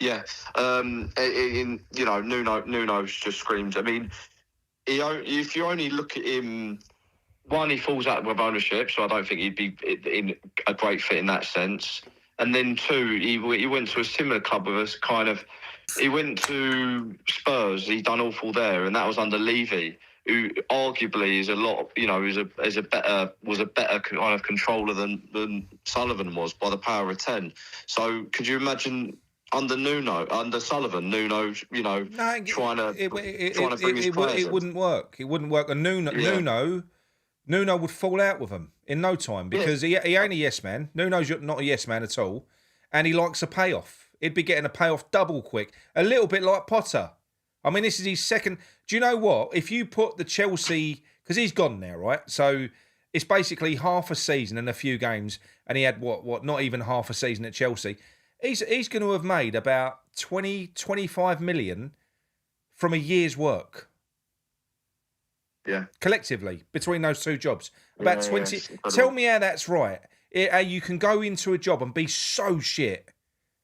Yeah. Nuno just screams. I mean, if you only look at him, one, he falls out with ownership, so I don't think he'd be in a great fit in that sense. And then two, he went to a similar club with us, he went to Spurs, he done awful there, and that was under Levy, who arguably is a lot, was a better kind of controller than Sullivan was by the power of 10. So could you imagine under Sullivan, Nuno, trying to bring his players in? It wouldn't work. It wouldn't work. And Nuno would fall out with him in no time because he ain't a yes man. Nuno's not a yes man at all, and he likes a payoff. He'd be getting a payoff double quick, a little bit like Potter. I mean, this is his second. Do you know what? If you put the Chelsea, because he's gone now, right? So it's basically half a season and a few games, and he had what? Not even half a season at Chelsea. He's going to have made about 25 million from a year's work. Yeah. Collectively, between those two jobs. About 20. Tell me how that's right. How you can go into a job and be so shit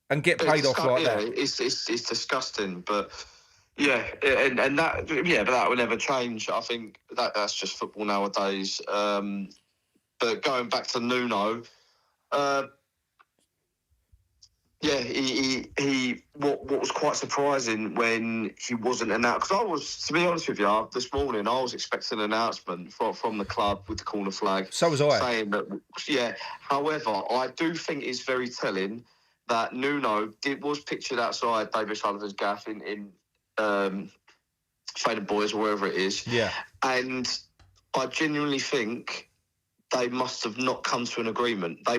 and get paid off like that. It's disgusting, but and that but that will never change. I think that's just football nowadays. But going back to Nuno, what was quite surprising when he wasn't announced, because I was, to be honest with you, this morning I was expecting an announcement from the club with the corner flag. So was I. Saying that, however, I do think it's very telling that Nuno was pictured outside David Sullivan's gaff in Faded Boys or wherever it is. Yeah. And I genuinely think they must have not come to an agreement. I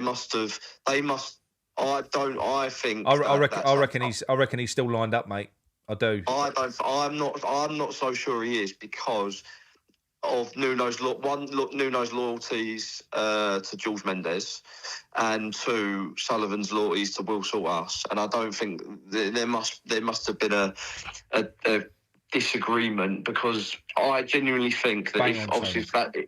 reckon he's still lined up, mate. I do. I'm not so sure he is because of Nuno's loyalties to Jules Mendes, and 2, Sullivan's loyalties to Will Salthouse. And I don't think there must have been a disagreement, because I genuinely think that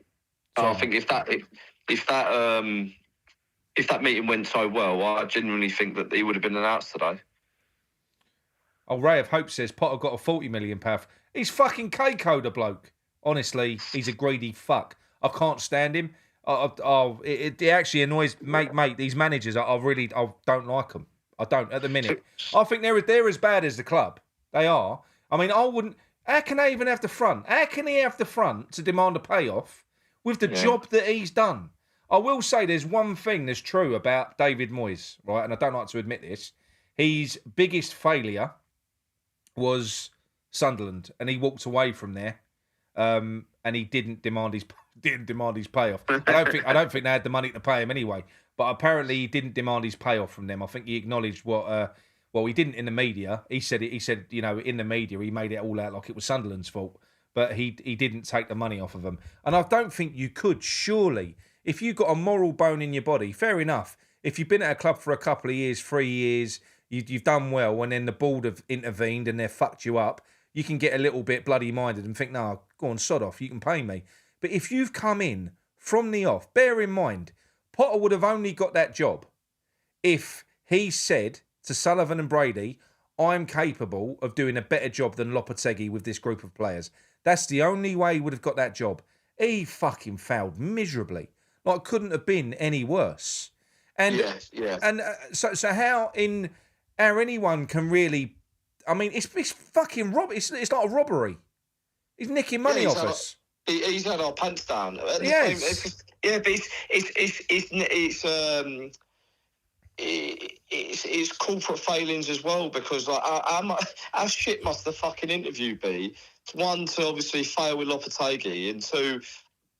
if that meeting went so well, I genuinely think that he would have been announced today. Oh, Ray of Hope says Potter got a £40 million. He's fucking K-Coder bloke. Honestly, he's a greedy fuck. I can't stand him. It actually annoys mate. These managers, I don't like them. I don't at the minute. I think they're as bad as the club. They are. I mean, I wouldn't. How can they even have the front? How can he have the front to demand a payoff with the job that he's done? I will say there's one thing that's true about David Moyes, right? And I don't like to admit this. His biggest failure was Sunderland, and he walked away from there, and he didn't demand his payoff. I don't think they had the money to pay him anyway. But apparently he didn't demand his payoff from them. I think he acknowledged what. Well, he didn't in the media. He said in the media he made it all out like it was Sunderland's fault, but he didn't take the money off of them. And I don't think you could. Surely, if you've got a moral bone in your body, fair enough. If you've been at a club for a couple of years, 3 years. You've done well, and then the board have intervened and they've fucked you up, you can get a little bit bloody-minded and think, no, go on, sod off, you can pay me. But if you've come in from the off, bear in mind, Potter would have only got that job if he said to Sullivan and Brady, I'm capable of doing a better job than Lopetegui with this group of players. That's the only way he would have got that job. He fucking failed miserably. Like, couldn't have been any worse. And yes. And so how anyone can really... I mean, it's fucking it's like a robbery. He's nicking money off us. He's had our pants down. Yes. It's corporate failings as well, because like how shit must the fucking interview be? One, to obviously fail with Lopetegui, and 2,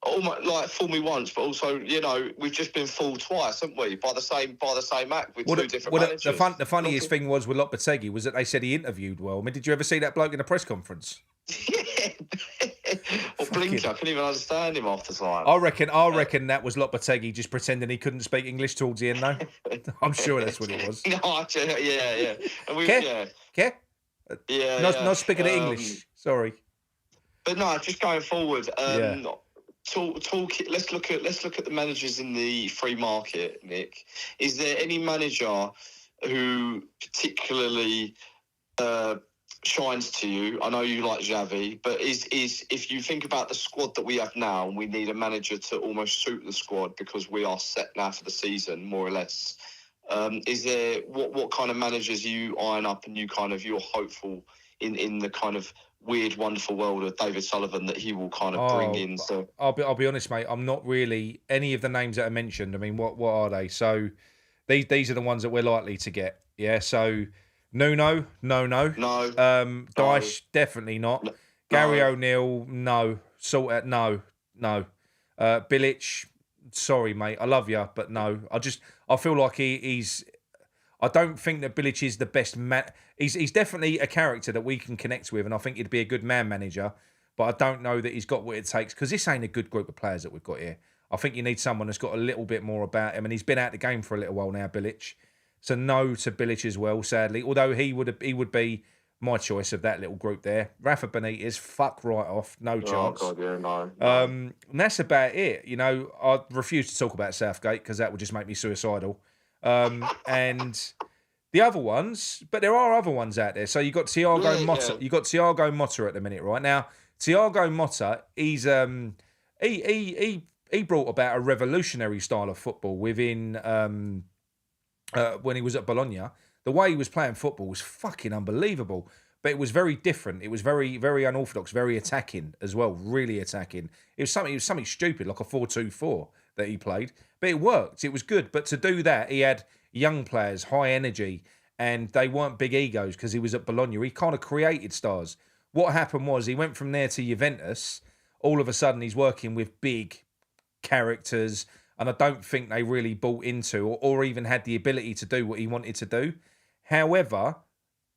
almost like fool me once, but also, we've just been fooled twice, haven't we? By the same act with 2 different managers. The funniest thing was with Lopetegui was that they said he interviewed well. I mean, did you ever see that bloke in a press conference? Yeah. Or Blinker, I couldn't even understand him half the time. I reckon that was Lopetegui just pretending he couldn't speak English towards the end, though. I'm sure that's what it was. Yeah. Not speaking of English. Sorry. But no, just going forward. Let's look at the managers in the free market, Nick. Is there any manager who particularly shines to you? I know you like Xavi, but is if you think about the squad that we have now, and we need a manager to almost suit the squad because we are set now for the season, more or less. Is there what kind of managers are you eyeing up, and you're hopeful in the kind of weird, wonderful world of David Sullivan that he will kind of bring in? So I'll be honest, mate. I'm not really any of the names that are mentioned. I mean, what are they? So these are the ones that we're likely to get. Yeah. So Nuno, no. Dyche, definitely not. No. Gary O'Neill, no. Salter, no. Bilic, sorry, mate. I love you, but no. I feel like he's. I don't think that Bilic is the best man. He's definitely a character that we can connect with, and I think he'd be a good man manager. But I don't know that he's got what it takes, because this ain't a good group of players that we've got here. I think you need someone that's got a little bit more about him, and he's been out of the game for a little while now, Bilic. So no to Bilic as well, sadly. Although he would be my choice of that little group there. Rafa Benitez, fuck right off, no chance. Oh God, yeah, no. And that's about it. I refuse to talk about Southgate because that would just make me suicidal. And the other ones, but there are other ones out there. So you got Thiago Motta. Yeah. You got Thiago Motta at the minute, right now. Thiago Motta, he's he brought about a revolutionary style of football within when he was at Bologna. The way he was playing football was fucking unbelievable. But it was very different. It was very, very unorthodox, very attacking as well, really attacking. It was something stupid, like a 4-2-4 that he played. But it worked. It was good. But to do that, he had young players, high energy, and they weren't big egos because he was at Bologna. He kind of created stars. what happened was he went from there to Juventus. All of a sudden, he's working with big characters, and I don't think they really bought into or even had the ability to do what he wanted to do. However,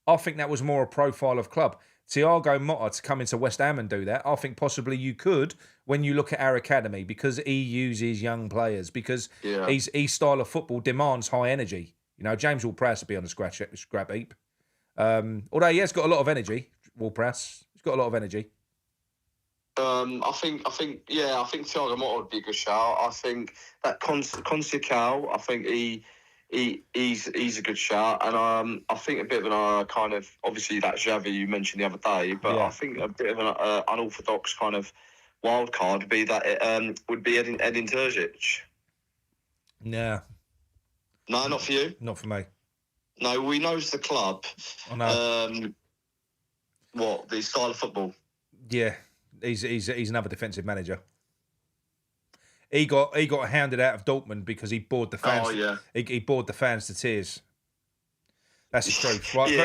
I think that was more a profile of club. Thiago Motta to come into West Ham and do that, I think possibly you could when you look at our academy, because he uses young players, because his style of football demands high energy. You know, James Ward-Prowse would be on the scrap heap. Although he has got a lot of energy, Ward-Prowse. He's got a lot of energy. I think Thiago Motta would be a good shout. I think that Conceição, I think he's a good shout, and I think a bit of an kind of, obviously that Xavi you mentioned the other day, but I think a bit of an unorthodox kind of wild card would be Edin Terzic. Nah. No, not for you. Not for me. No, he knows the club. I know. What, the style of football? Yeah, he's another defensive manager. He got hounded out of Dortmund because he bored the fans. Oh yeah, he bored the fans to tears. That's the truth, right?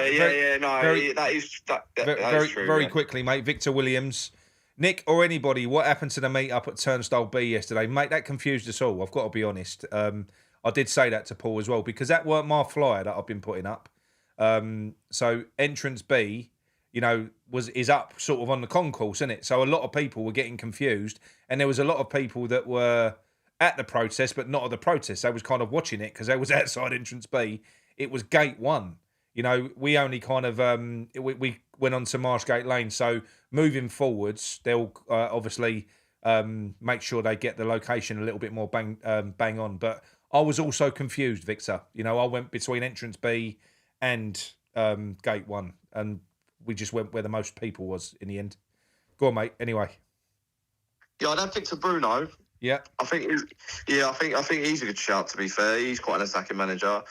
That is true. Very quickly, mate. Victor Williams, Nick, or anybody. What happened to the meet up at Turnstile B yesterday, mate? That confused us all. I've got to be honest. I did say that to Paul as well, because that weren't my flyer that I've been putting up. So entrance B, you know, is up sort of on the concourse, isn't it? So a lot of people were getting confused, and there was a lot of people that were at the protest, but not at the protest. They was kind of watching it because they was outside entrance B. It was gate 1. You know, we only kind of we went on to Marshgate Lane. So moving forwards, they'll obviously make sure they get the location a little bit more bang on. But I was also confused, Victor. You know, I went between entrance B and gate 1, and we just went where the most people was in the end. Go on, mate. Anyway. Yeah, I'd have Victor Bruno. Yeah. I think he's a good shout, to be fair. He's quite an attacking manager.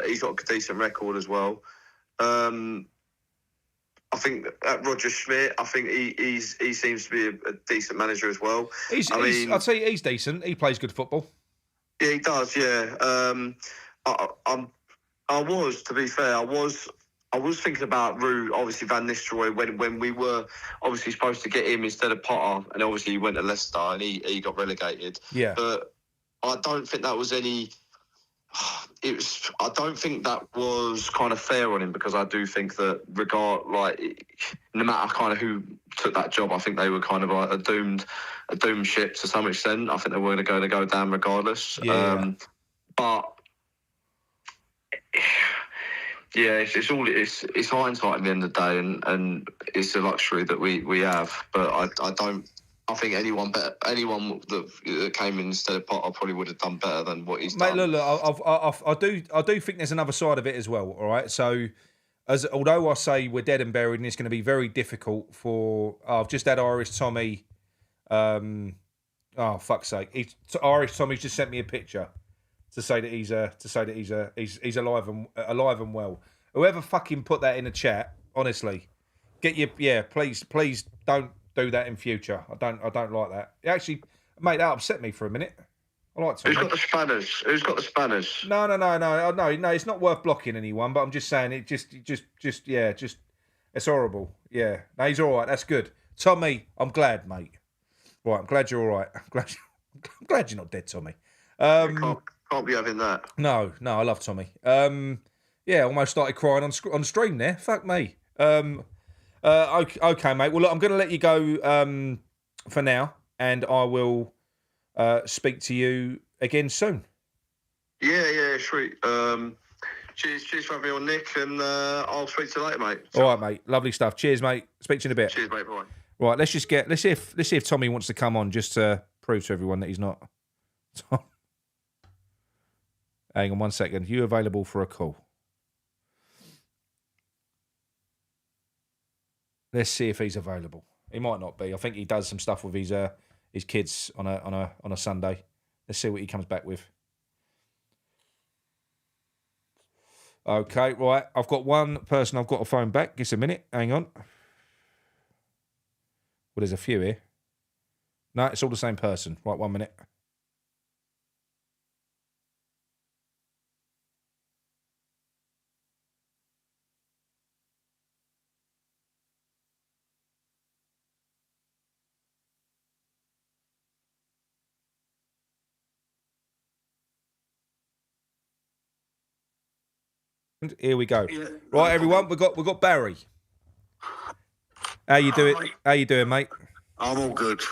He's got a decent record as well. I think Roger Schmidt, I think he seems to be a decent manager as well. I'd say he's decent. He plays good football. Yeah, he does, yeah. I was thinking about Rue, obviously Van Nistelrooy, when we were obviously supposed to get him instead of Potter, and obviously he went to Leicester and he got relegated. Yeah. But I don't think that was any... I don't think that was kind of fair on him, because I do think that no matter kind of who took that job, I think they were kind of like a doomed ship to some extent. I think they were going to go down regardless. Yeah. But yeah, it's hindsight at the end of the day, and it's a luxury that we have. But I think anyone that came in instead of Potter probably would have done better than what he's done. Mate, look, I do think there's another side of it as well. All right, so although I say we're dead and buried, and it's going to be very difficult for. I've just had Irish Tommy. Oh fuck's sake! Irish Tommy's just sent me a picture to say that he's alive and well. Whoever fucking put that in the chat, honestly, please don't do that in future. I don't like that. Actually, mate, that upset me for a minute. I like Tommy. Who's got the spanners? No. It's not worth blocking anyone, but I'm just saying it. Just it's horrible. Yeah, no, he's all right. That's good. Tommy, I'm glad, mate. Right, I'm glad you're all right. I'm glad you're not dead, Tommy. Can't be having that. No, I love Tommy. Yeah, almost started crying on stream there. Fuck me. Okay, mate. Well, look, I'm going to let you go for now, and I will speak to you again soon. Yeah, sweet. Cheers for having me on, Nick, and I'll speak to you later, mate. All right, mate. Lovely stuff. Cheers, mate. Speak to you in a bit. Cheers, mate. Bye. Right, let's see if Tommy wants to come on, just to prove to everyone that he's not. Hang on 1 second. You available for a call? Let's see if he's available. He might not be. I think he does some stuff with his kids on a Sunday. Let's see what he comes back with. Okay, right. I've got one person I've got to phone back. Just a minute. Hang on. Well, there's a few here. No, it's all the same person. Right, 1 minute. Here we go. Yeah, Right, everyone, we've got Barry. How you doing? How you doing, mate? I'm all good.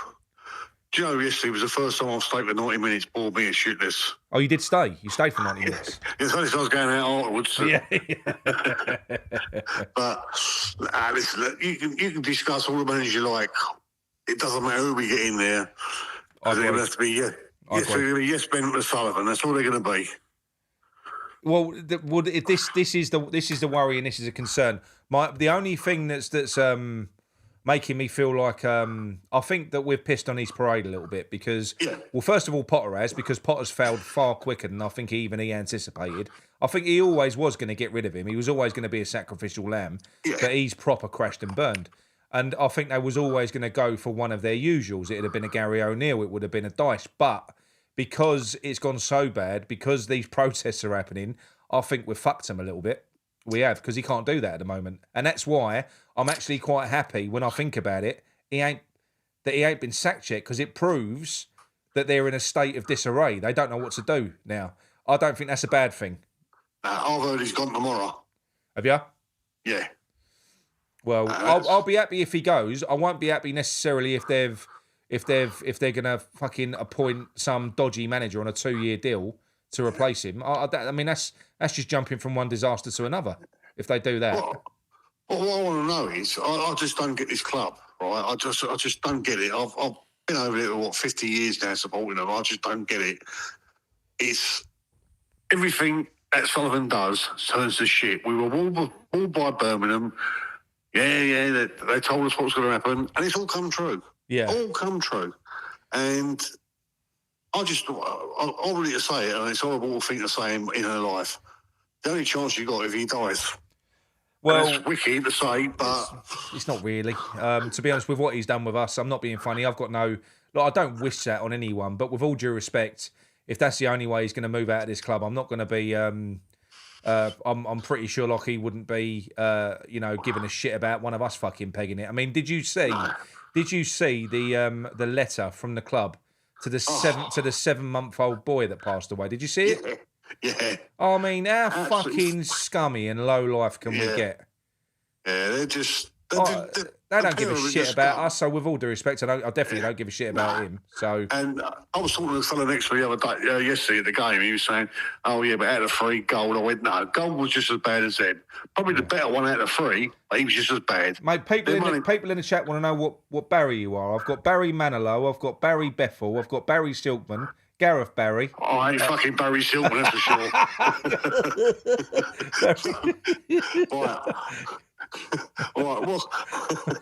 Do you know, yesterday was the first time I've stayed for 90 minutes, bored me as shitless. Oh, you did stay? You stayed for 90 minutes? It's only I was going out afterwards. Yeah. But listen, you can discuss all the managers you like. It doesn't matter who we get in there. They're going to have to be, yes, Ben Sullivan. That's all they're going to be. Well, this is the worry and this is a concern. The only thing that's making me feel like I think that we've pissed on his parade a little bit because, well, first of all, Potter has, because Potter's failed far quicker than I think he anticipated. I think he always was going to get rid of him. He was always going to be a sacrificial lamb, but he's proper crashed and burned. And I think they was always going to go for one of their usuals. It would have been a Gary O'Neill. It would have been a Dice. But because it's gone so bad, because these protests are happening, I think we've fucked him a little bit. We have, because he can't do that at the moment. And that's why I'm actually quite happy when I think about it. He ain't been sacked yet, because it proves that they're in a state of disarray. They don't know what to do now. I don't think that's a bad thing. I've heard he's gone tomorrow. Have you? Yeah. Well, I'll be happy if he goes. I won't be happy necessarily if they're gonna fucking appoint some dodgy manager on a 2-year deal to replace him. I mean, that's just jumping from one disaster to another. If they do that, Well, what I want to know is, I just don't get this club, right? I just don't get it. I've been over here for 50 years now supporting them. I just don't get it. It's everything that Sullivan does turns to shit. We were walled by Birmingham. Yeah, they told us what was going to happen, and it's all come true. Yeah, all come true. And I really to say it, and it's a horrible thing to say in her life. The only chance you got if he dies. Well, that's wicked to say, but it's not really. To be honest, with what he's done with us, I'm not being funny. I've got no. I don't wish that on anyone. But with all due respect, if that's the only way he's going to move out of this club, I'm not going to be. I'm pretty sure Lockie wouldn't be, giving a shit about one of us fucking pegging it. I mean, did you see the letter from the club to the 7-month-old boy that passed away? Did you see it? Yeah. I mean, how fucking scummy and low life can we get? Yeah, they're just. They don't give a shit about us. So, with all due respect, I definitely don't give a shit about him. So, and I was talking to the fellow next to me the other day, yesterday at the game. He was saying, "Oh yeah, but out of 3, Gold." I went, "No, Gold was just as bad as them. Probably the better one out of 3, but he was just as bad." Mate, people in the chat want to know what Barry you are. I've got Barry Manilow. I've got Barry Bethel. I've got Barry Silkman. Gareth Barry. Oh, I ain't fucking Barry Silkman, that's for sure. Right. All right, well,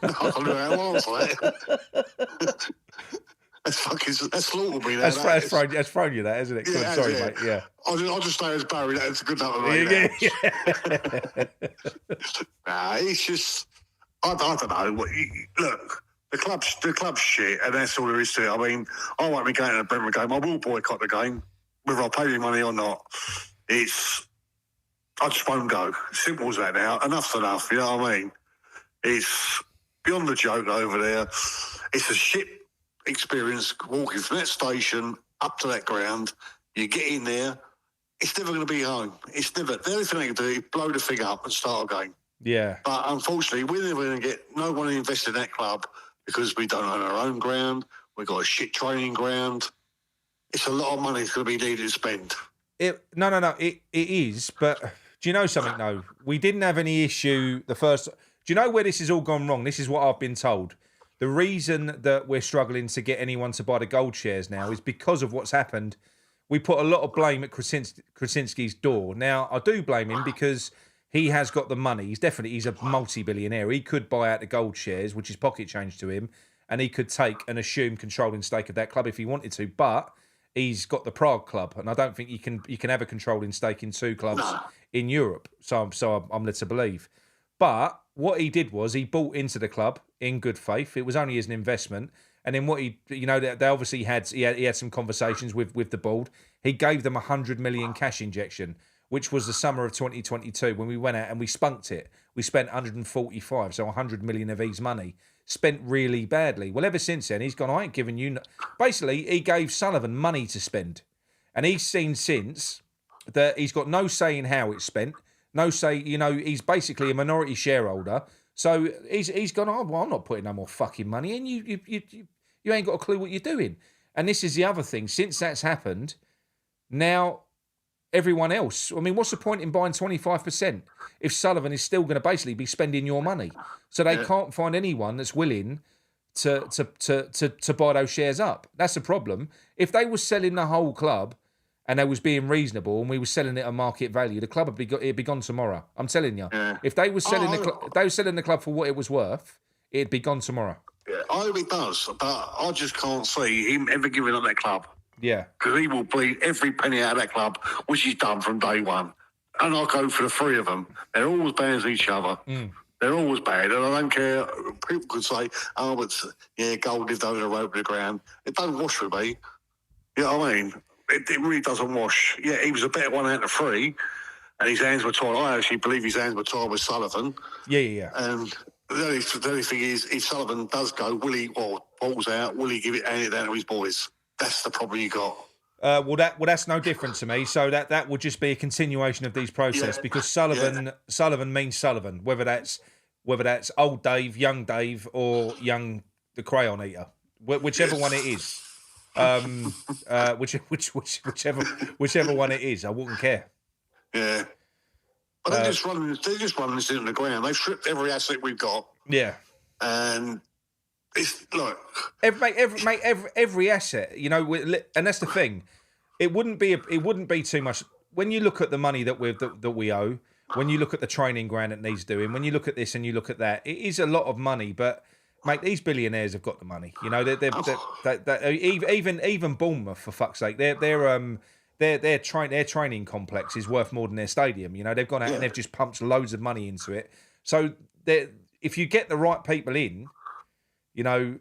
I don't know how to answer that. That's slaughtered me. That's thrown you that, isn't it? Yeah, sorry, yeah. Mate. Yeah. I'll just say as Barry. That's a good enough for me. Nah, it's just I don't know. Look. The club's shit, and that's all there is to it. I mean, I won't be going to the Brentford game. I will boycott the game, whether I pay me money or not. I just won't go. Simple as that now. Enough's enough, you know what I mean? It's beyond the joke over there. It's a shit experience walking from that station up to that ground. You get in there, it's never going to be home. It's never. The only thing they can do is blow the thing up and start again. Yeah. But unfortunately, we're never going to get no one invested in that club. Because we don't own our own ground, we've got a shit training ground. It's a lot of money that's going to be needed to spend. No. It is, but do you know something, though? We didn't have any issue the first... Do you know where this has all gone wrong? This is what I've been told. The reason that we're struggling to get anyone to buy the gold shares now is because of what's happened. We put a lot of blame at Krasinski's door. Now, I do blame him because... He has got the money. He's a multi-billionaire. He could buy out the gold shares, which is pocket change to him, and he could take and assume controlling stake of that club if he wanted to. But he's got the Prague club, and I don't think you can have a controlling stake in 2 clubs in Europe. So I'm led to believe. But what he did was he bought into the club in good faith. It was only as an investment. And then what they obviously had some conversations with the board. He gave them 100 million cash injection, which was the summer of 2022 when we went out and we spunked it. We spent 145, so 100 million of his money. Spent really badly. Well, ever since then, he's gone, I ain't giving you... Basically, he gave Sullivan money to spend. And he's seen since that he's got no say in how it's spent, no say. You know, he's basically a minority shareholder. So he's gone, oh, well, I'm not putting no more fucking money in. You ain't got a clue what you're doing. And this is the other thing. Since that's happened, now everyone else, I mean, what's the point in buying 25% if Sullivan is still going to basically be spending your money? So they can't find anyone that's willing to buy those shares up. That's the problem. If they were selling the whole club and they was being reasonable and we were selling it at market value, the club it'd be gone tomorrow. I'm telling you. Yeah. If they were selling if they were selling the club for what it was worth, it'd be gone tomorrow. Yeah, I hope it does, but I just can't see him ever giving up that club. Yeah. Because he will bleed every penny out of that club, which he's done from day one. And I'll go for the three of them. They're always bad as each other. They're always bad, and I don't care. People could say, oh, but gold lived over the road to the ground. It don't wash with me. You know what I mean? It really doesn't wash. Yeah, he was a better one out of the three, and his hands were tied. I actually believe his hands were tied with Sullivan. Yeah. And the only thing is, if Sullivan does go, will he, or falls out, will he hand it down to his boys? That's the problem you got. Well, that's no different to me. So that would just be a continuation of these process because Sullivan means Sullivan, whether that's old Dave, young Dave, or young the crayon eater, whichever one it is. Whichever one it is, I wouldn't care. Yeah. But they're just running this into the ground. They've stripped every asset we've got. Yeah. And it's look. Every asset, you know, and that's the thing. It wouldn't be too much when you look at the money that we owe. When you look at the training ground it needs doing, when you look at this and you look at that, it is a lot of money. But mate, these billionaires have got the money. You know, even Bournemouth, for fuck's sake, their training complex is worth more than their stadium. You know, they've gone out and they've just pumped loads of money into it. So if you get the right people in, you know,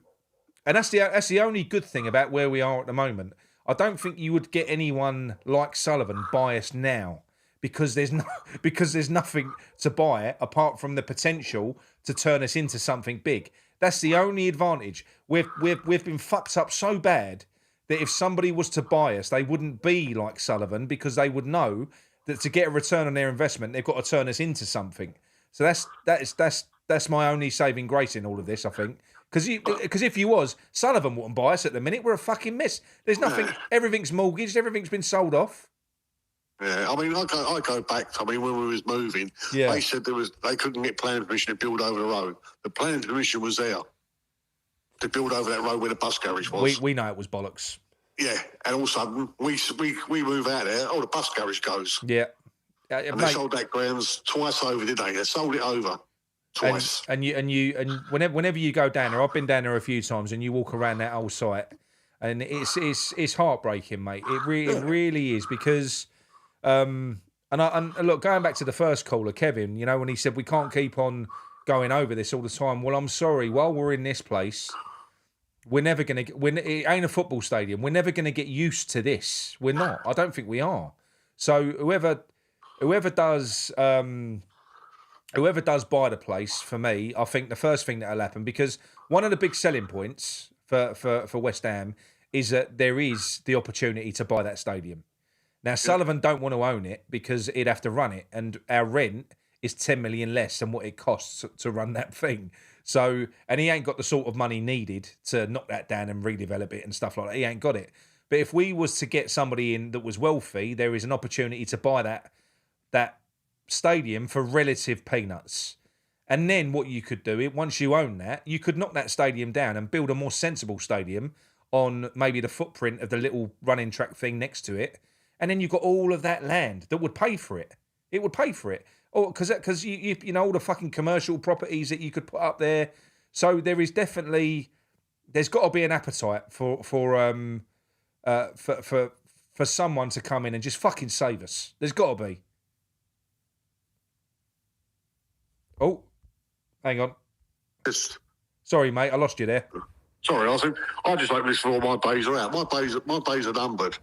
and that's the only good thing about where we are at the moment. I don't think you would get anyone like Sullivan biased now because there's nothing to buy apart from the potential to turn us into something big. That's the only advantage. We've been fucked up so bad that if somebody was to buy us, they wouldn't be like Sullivan because they would know that to get a return on their investment, they've got to turn us into something. So that's my only saving grace in all of this, I think. Because if you was, Sullivan wouldn't buy us at the minute. We're a fucking mess. There's nothing. Everything's mortgaged. Everything's been sold off. Yeah, I mean, I go back. I mean, when we was moving, they said they couldn't get planning permission to build over the road. The planning permission was there to build over that road where the bus garage was. We know it was bollocks. Yeah, and all of a sudden we move out there. Oh, the bus garage goes. Yeah, and they sold that grounds twice over, didn't they? They sold it over. Twice. And whenever you go down there, I've been down there a few times, and you walk around that old site, and it's heartbreaking, mate. It really is because, and look, going back to the first caller, Kevin, you know, when he said we can't keep on going over this all the time. Well, I'm sorry. While we're in this place, we're never gonna. It ain't a football stadium. We're never gonna get used to this. We're not. I don't think we are. So whoever does. Whoever does buy the place, for me, I think the first thing that'll happen, because one of the big selling points for West Ham is that there is the opportunity to buy that stadium. Now, Sullivan don't want to own it because he'd have to run it, and our rent is 10 million less than what it costs to run that thing. So, and he ain't got the sort of money needed to knock that down and redevelop it and stuff like that. He ain't got it. But if we was to get somebody in that was wealthy, there is an opportunity to buy that stadium for relative peanuts. And then what you could do, once you own that, you could knock that stadium down and build a more sensible stadium on maybe the footprint of the little running track thing next to it. And then you've got all of that land that would pay for it. It would pay for it. Or because you know all the fucking commercial properties that you could put up there. So there's got to be an appetite for someone to come in and just fucking save us. There's got to be. Oh, hang on. Sorry, mate, I lost you there. Sorry, I just hope this for all my days are out. My days are numbered.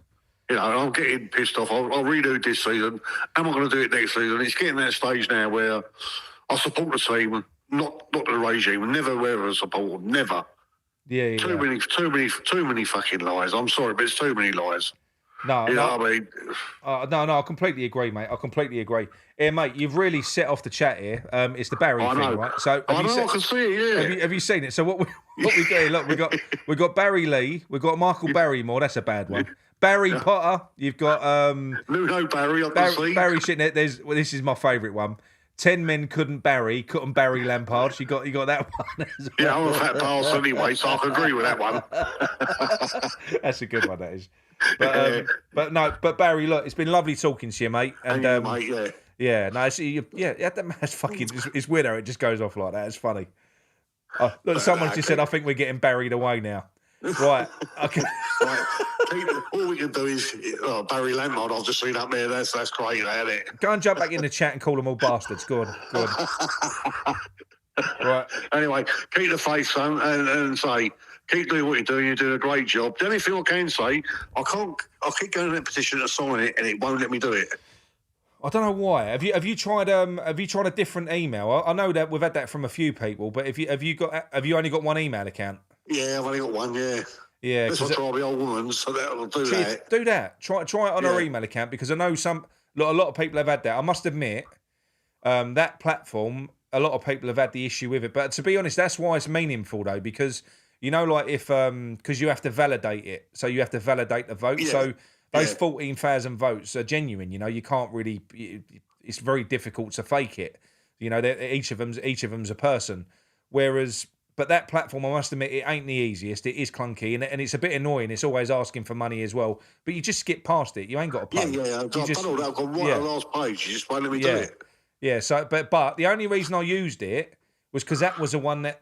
You know, I'm getting pissed off. I'll redo this season. Am I going to do it next season? It's getting to that stage now where I support the team, not the regime. Never ever support them. Never. Yeah. Too many fucking lies. I'm sorry, but it's too many lies. No, You no, know what I mean? no, I completely agree, mate. I completely agree. Here, mate, you've really set off the chat here. It's the Barry I thing, know. right? So I know, I can see it, yeah. have you seen it? So what we got here? Look, we got Barry Lee, we've got Michael Barrymore. That's a bad one. Barry Potter. You've got No, Barry, I can see. Barry shitting it. This is my favourite one. 10 men couldn't Barry Lampard. You got that one as well. Yeah, I'm a fat pass anyway, so I can agree with that one. That's a good one, that is. But Barry, look, it's been lovely talking to you, mate. And Mate, yeah. yeah, no, that's fucking. It's weird how it just goes off like that. It's funny. Look, someone just said, "I think we're getting buried away now." Right. Okay. Right. All we can do is Barry Lampard. I've just seen up there. That's great, isn't it? Go and jump back in the chat and call them all bastards. Go on. Right. Anyway, keep the faith, son, and say, keep doing what you're doing. You're doing a great job. The only thing I can say, I keep going to that petition to sign it, and it won't let me do it. I don't know why. Have you tried a different email? I know that we've had that from a few people, but have you only got one email account? Yeah, I've only got one. Yeah. Yeah. Let's try the old woman, so that'll do that. Do that. Try it on our email account, because I know a lot of people have had that. I must admit, that platform, a lot of people have had the issue with it. But to be honest, that's why it's meaningful though, because like if because you have to validate it, so you have to validate the vote. Yeah. So those 14,000 votes are genuine. You can't really. It's very difficult to fake it. Each of them's a person. Whereas, but that platform, I must admit, it ain't the easiest. It is clunky, and it's a bit annoying. It's always asking for money as well. But you just skip past it. You ain't got to pay. Yeah. I've done all that. I've got right on the last page. You just won't let me do it. Yeah. So, but the only reason I used it was because that was the one that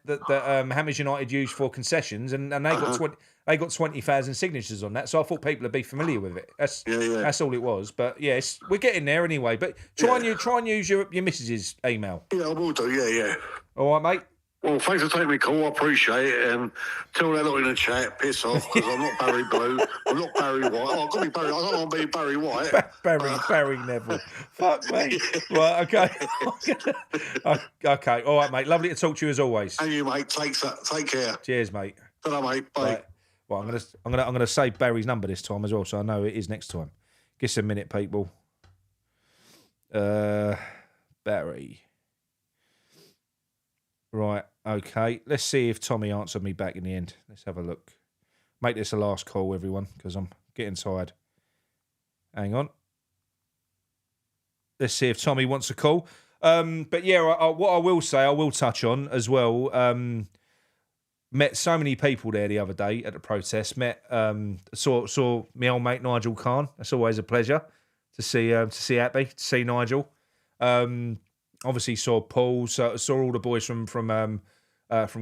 Hammers United used for concessions, and they got 20,000 signatures on that. So I thought people would be familiar with it. That's all it was. But yes, we're getting there anyway. But try and use your missus's email. Yeah, I will do. Yeah. All right, mate. Well, thanks for taking me call. I appreciate it. And tell that lot in the chat, piss off, because I'm not Barry Blue. I'm not Barry White. Oh, I've got to be Barry. I don't want to be Barry White. Barry Neville. Fuck me. Right, okay. Okay, all right, mate. Lovely to talk to you as always. And you, mate. Take care. Cheers, mate. Ta-ra, mate. Bye. Right. Well, I'm gonna save Barry's number this time as well, so I know it is next time. Give us a minute, people. Barry. Right, okay. Let's see if Tommy answered me back in the end. Let's have a look. Make this a last call, everyone, because I'm getting tired. Hang on. Let's see if Tommy wants a call. But yeah, what I will say, I will touch on as well. Met so many people there the other day at the protest. Saw my old mate Nigel Khan. That's always a pleasure to see Happy, to see Nigel. Obviously saw Paul, saw all the boys from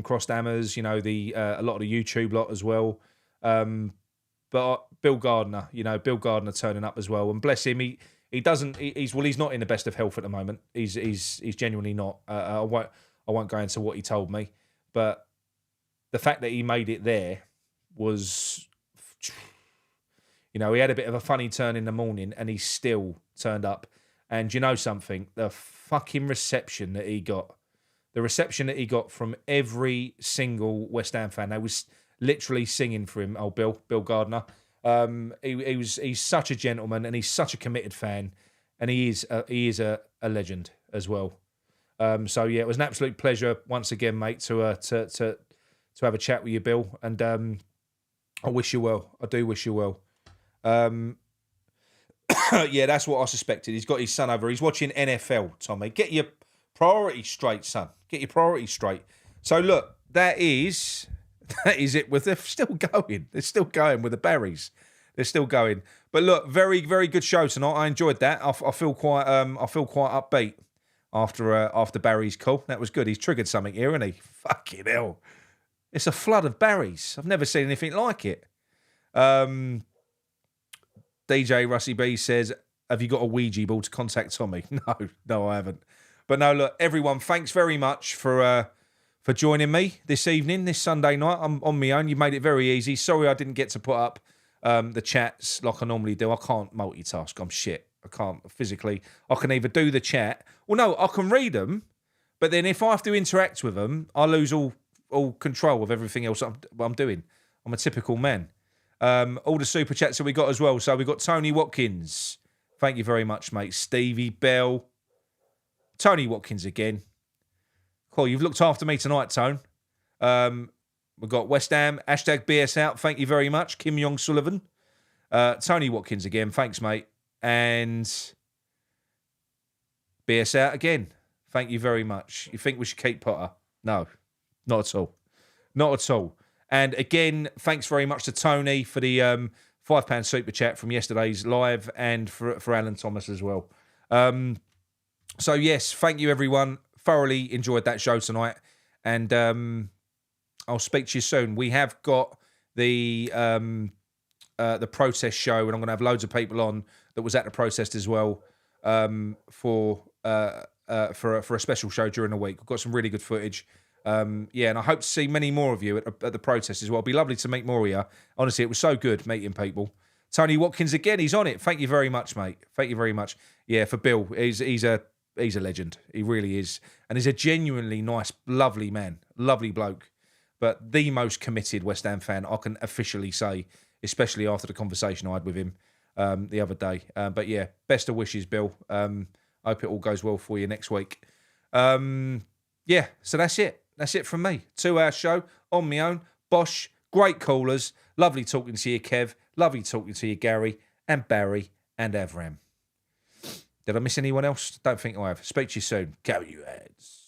Crossed Hammers, a lot of the YouTube lot as well. But Bill Gardner, Bill Gardner turning up as well, and bless him, he's not in the best of health at the moment. He's genuinely not. I won't go into what he told me, but the fact that he made it there was, he had a bit of a funny turn in the morning, and he still turned up. And you know something? The fucking reception that he got. The reception that he got from every single West Ham fan. They was literally singing for him. Oh, Bill Gardner. He's such a gentleman, and he's such a committed fan, and he is a legend as well. So yeah, it was an absolute pleasure once again, mate, to have a chat with you, Bill. And I wish you well. I do wish you well. Yeah, that's what I suspected. He's got his son over. He's watching NFL, Tommy. Get your priorities straight, son. Get your priorities straight. So look, that is it. They're still going. They're still going with the Barrys. They're still going. But look, very, very good show tonight. I enjoyed that. I feel quite upbeat after Barry's call. That was good. He's triggered something here, isn't he? Fucking hell. It's a flood of Barrys. I've never seen anything like it. DJ Russie B says, have you got a Ouija board to contact Tommy? No, I haven't. But no, look, everyone, thanks very much for joining me this evening, this Sunday night. I'm on my own. You made it very easy. Sorry I didn't get to put up the chats like I normally do. I can't multitask. I'm shit. I can't physically. I can either do the chat. Well, no, I can read them. But then if I have to interact with them, I lose all control of everything else I'm doing. I'm a typical man. All the super chats that we got as well. So we got Tony Watkins. Thank you very much, mate. Stevie Bell. Tony Watkins again. Cool, you've looked after me tonight, Tone. We've got West Ham, hashtag BS out. Thank you very much. Kim Yong Sullivan. Tony Watkins again. Thanks, mate. And BS out again. Thank you very much. You think we should keep Potter? No, not at all. Not at all. And again, thanks very much to Tony for the £5 super chat from yesterday's live, and for Alan Thomas as well. So yes, thank you everyone. Thoroughly enjoyed that show tonight, and I'll speak to you soon. We have got the protest show, and I'm going to have loads of people on that was at the protest as well for a special show during the week. We've got some really good footage. And I hope to see many more of you at the protest as well. It'd be lovely to meet more of you. Honestly, it was so good meeting people. Tony Watkins again, he's on it. Thank you very much, mate. Thank you very much. Yeah, for Bill, he's a legend. He really is, and he's a genuinely nice, lovely man, lovely bloke. But the most committed West Ham fan I can officially say, especially after the conversation I had with him the other day. But yeah, best of wishes, Bill. Hope it all goes well for you next week. So that's it. That's it from me. 2-hour show on my own. Bosh, great callers. Lovely talking to you, Kev. Lovely talking to you, Gary and Barry and Avram. Did I miss anyone else? Don't think I have. Speak to you soon. Go you ads.